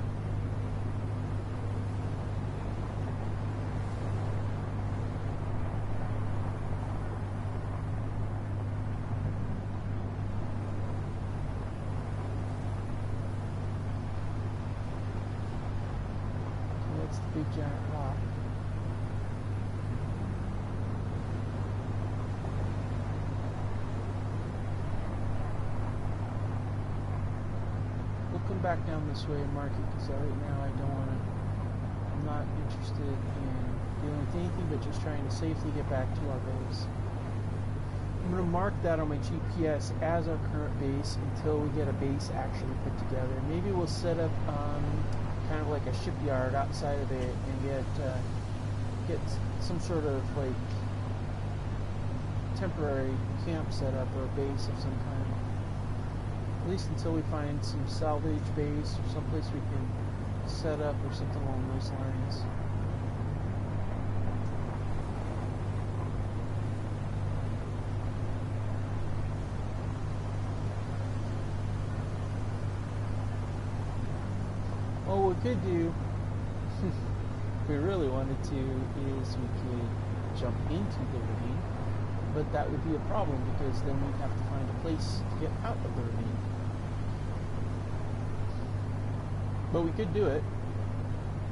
giant rock. We'll come back down this way and mark it, because right now I don't want to, I'm not interested in dealing with anything but just trying to safely get back to our base. I'm going to mark that on my GPS as our current base until we get a base actually put together. Maybe we'll set up kind of like a shipyard outside of it and get some sort of like temporary camp set up or a base of some kind. At least until we find some salvage base or someplace we can set up or something along those lines. Well, what we could do, if we really wanted to, is we could jump into the ravine, but that would be a problem because then we'd have to find a place to get out of the ravine. But we could do it.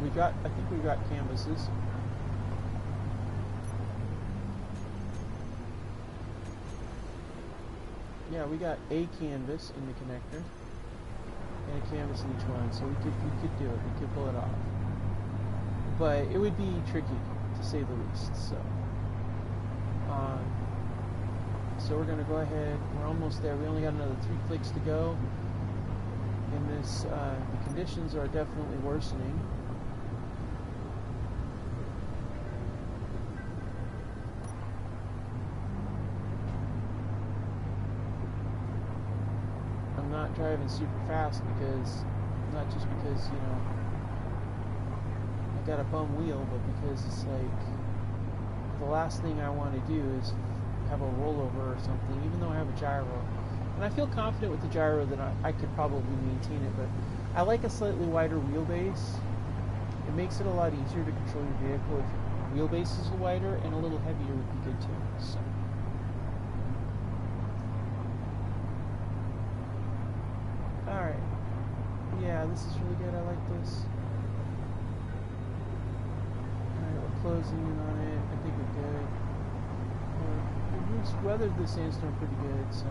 I think we've got canvases. Yeah, we got a canvas in the connector and a canvas in each one, so we could do it. We could pull it off. But it would be tricky, to say the least. So we're going to go ahead. We're almost there. We only got another 3 clicks to go. And this, the conditions are definitely worsening. I'm not driving super fast because, not just because, you know, I got a bum wheel, but because it's like, the last thing I want to do is have a rollover or something, even though I have a gyro. And I feel confident with the gyro that I could probably maintain it, but I like a slightly wider wheelbase. It makes it a lot easier to control your vehicle if your wheelbase is wider, and a little heavier would be good too. So. Alright. Yeah, this is really good. I like this. Alright, we're closing in on it. I think we're good. We've weathered the sandstorm pretty good, so.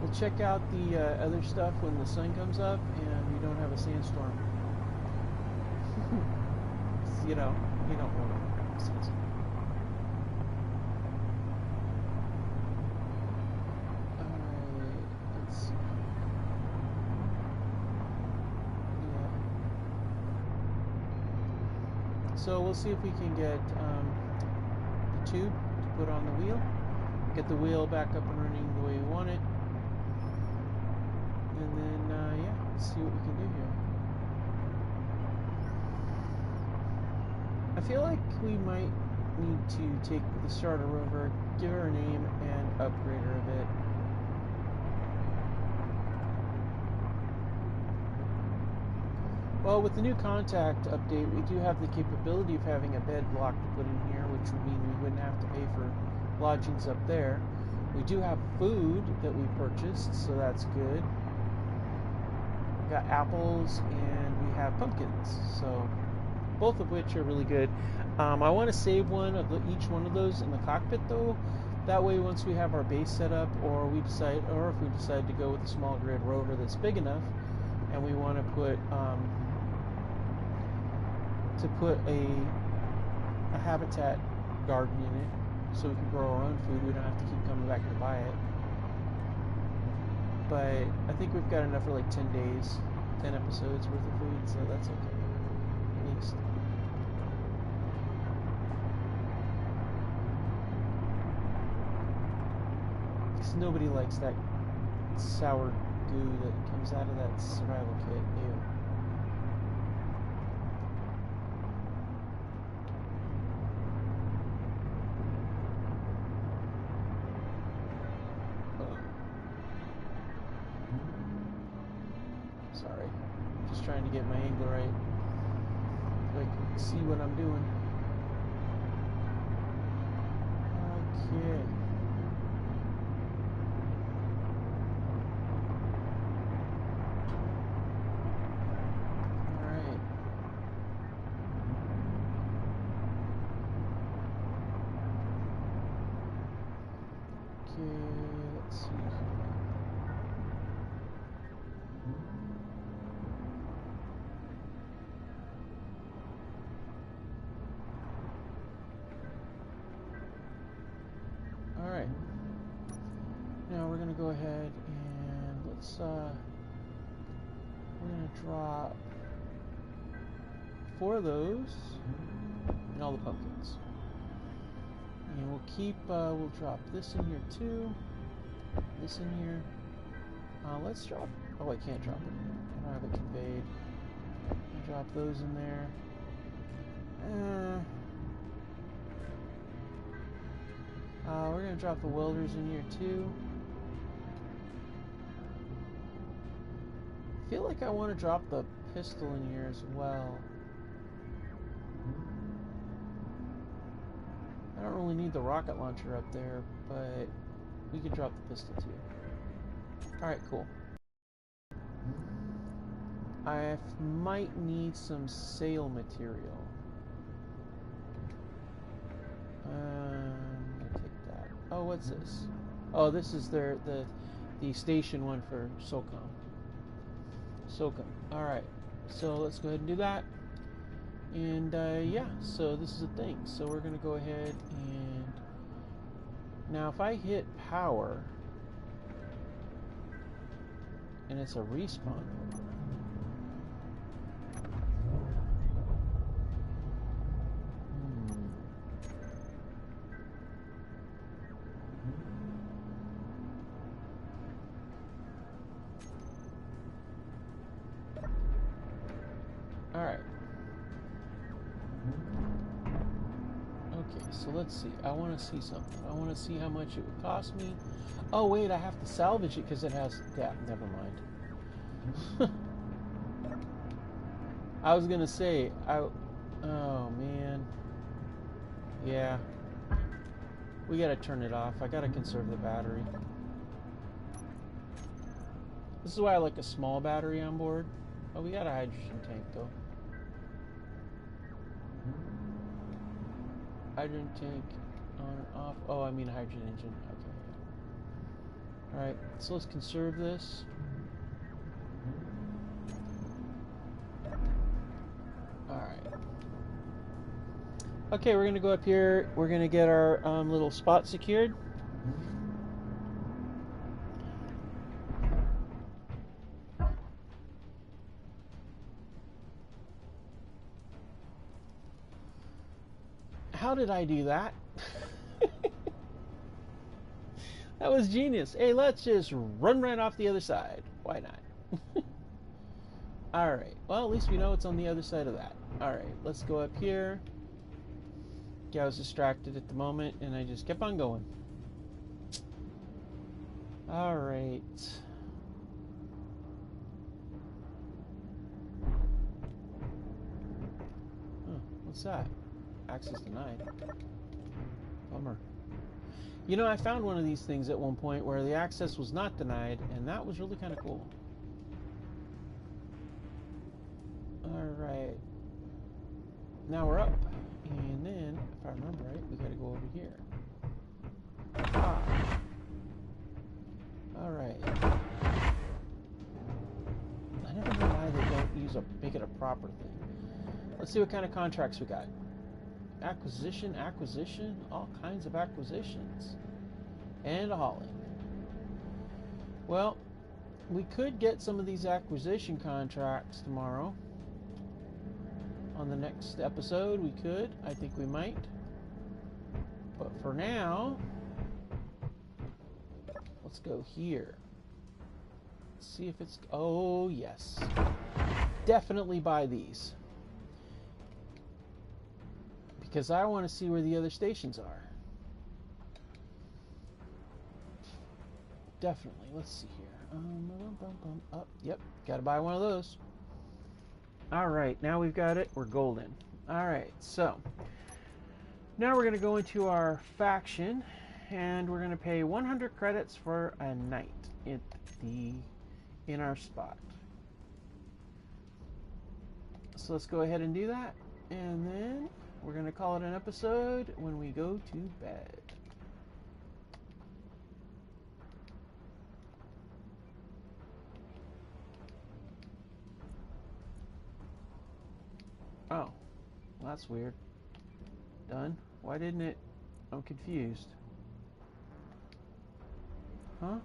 We'll check out the other stuff when the sun comes up and we don't have a sandstorm. You know, you don't want to have a sandstorm. Alright, let's see. Yeah. So we'll see if we can get the tube to put on the wheel. Get the wheel back up and running the way we want it. And then, yeah, see what we can do here. I feel like we might need to take the starter rover, give her a name, and upgrade her a bit. Well, with the new contact update, we do have the capability of having a bed block to put in here, which would mean we wouldn't have to pay for lodgings up there. We do have food that we purchased, so that's good. Got apples and we have pumpkins, so both of which are really good. I want to save one of each one of those in the cockpit though. That way, once we have our base set up, or if we decide to go with a small grid rover that's big enough, and we want to put a habitat garden in it, so we can grow our own food. We don't have to keep coming back to buy it. But I think we've got enough for like 10 days, 10 episodes worth of food, so that's okay, at least. Because nobody likes that sour goo that comes out of that survival kit. Ew. Sorry, I'm just trying to get my angle right, so I can see what I'm doing. Okay. let's see. Alright. Now we're going to go ahead and let's, we're going to drop 4 of those and all the pumpkins. And we'll keep, we'll drop this in here too. This in here. Let's drop, oh, I can't drop it. I don't have it conveyed. I'll drop those in there. We're going to drop the welders in here too. I feel like I want to drop the pistol in here as well. I don't really need the rocket launcher up there, but we could drop the pistol too. Alright, cool. I might need some sail material. I'm gonna take that. Oh, what's this? Oh, this is the station one for SOCOM. Alright, so let's go ahead and do that. And yeah, so this is a thing. So we're going to go ahead and... Now if I hit power, and it's a respawn. Alright. Okay, so let's see. I want to see something. I want to see how much it would cost me. Oh, wait, I have to salvage it because it has... Yeah, never mind. I was going to say... Oh, man. Yeah. We got to turn it off. I got to conserve the battery. This is why I like a small battery on board. Oh, we got a hydrogen tank, though. Hydrogen tank on and off. Oh, I mean a hydrogen engine. Okay. Alright, so let's conserve this. Alright. Okay, we're going to go up here. We're going to get our little spot secured. How did I do that? That was genius. Hey, let's just run right off the other side. Why not? Alright, well, at least we know it's on the other side of that. Alright, let's go up here. Yeah, I was distracted at the moment, and I just kept on going. Alright. Huh, what's that? Access denied. Bummer. You know, I found one of these things at one point where the access was not denied, and that was really kind of cool. Alright. Now we're up. And then, if I remember right, we gotta go over here. Ah. Alright. I never know why they don't make it a proper thing. Let's see what kind of contracts we got. Acquisition, all kinds of acquisitions. And a hauling. Well, we could get some of these acquisition contracts tomorrow. On the next episode, we could. I think we might. But for now, let's go here. Let's see if it's... Oh, yes. Definitely buy these. Because I want to see where the other stations are. Definitely. Let's see here. Oh, yep. Got to buy one of those. Alright, now we've got it. We're golden. Alright, so now we're going to go into our faction, and we're going to pay 100 credits for a night in our spot. So let's go ahead and do that, and then we're going to call it an episode when we go to bed. Oh, well, that's weird. Done? Why didn't it? I'm confused. Huh?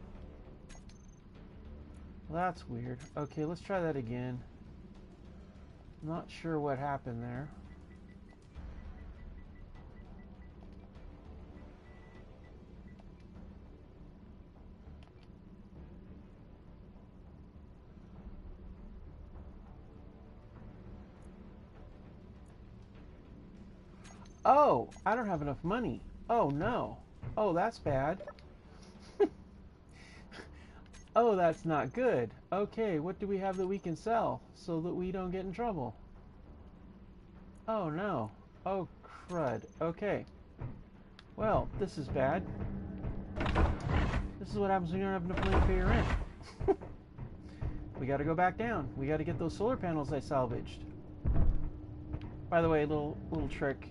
Well, that's weird. Okay, let's try that again. Not sure what happened there. Oh, I don't have enough money. Oh no. Oh, that's bad. Oh, that's not good. Okay, what do we have that we can sell so that we don't get in trouble? Oh no. Oh crud. Okay. Well, this is bad. This is what happens when you don't have enough money to pay your rent. We gotta go back down. We gotta get those solar panels I salvaged. By the way, little trick.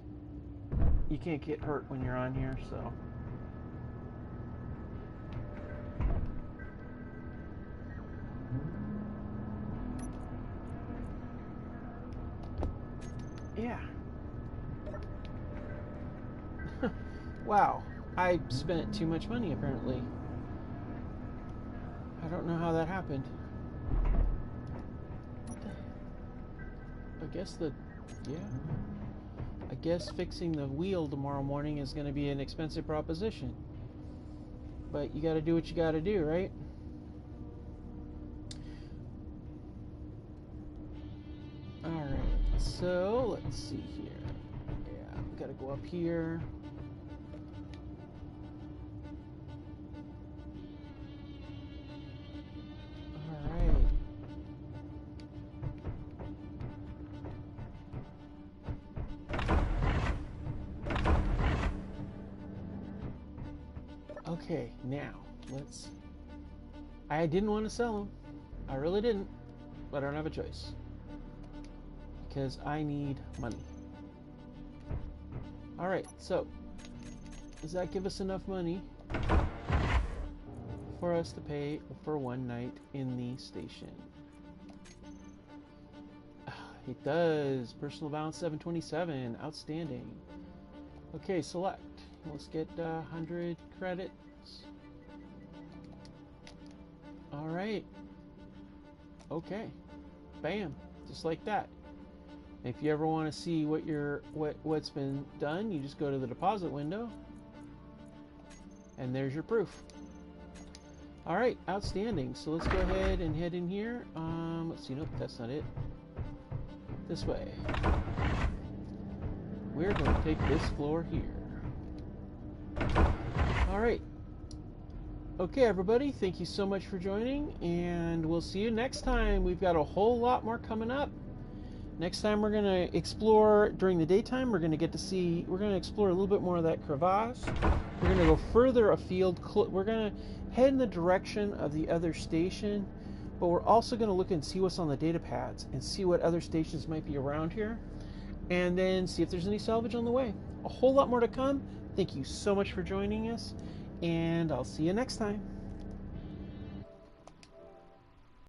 You can't get hurt when you're on here, so. Yeah. Wow. I spent too much money, apparently. I don't know how that happened. I guess I guess fixing the wheel tomorrow morning is going to be an expensive proposition. But you got to do what you got to do, right? Alright, so let's see here. Yeah, we got to go up here. Alright. Okay, now let's. I didn't want to sell them. I really didn't, but I don't have a choice because I need money. All right, so does that give us enough money for us to pay for one night in the station? It does. Personal balance 727. Outstanding. Okay, select. Let's get 100 credits. All right. Okay. Bam. Just like that. If you ever want to see what's been done, you just go to the deposit window, and there's your proof. All right. Outstanding. So let's go ahead and head in here. Let's see. Nope, that's not it. This way. We're going to take this floor here. All right. Okay, everybody, thank you so much for joining, and we'll see you next time. We've got a whole lot more coming up. Next time we're going to explore during the daytime. We're going to explore a little bit more of that crevasse. We're going to go further afield. We're going to head in the direction of the other station, but we're also going to look and see what's on the data pads and see what other stations might be around here, and then see if there's any salvage on the way. A whole lot more to come. Thank you so much for joining us, and I'll see you next time.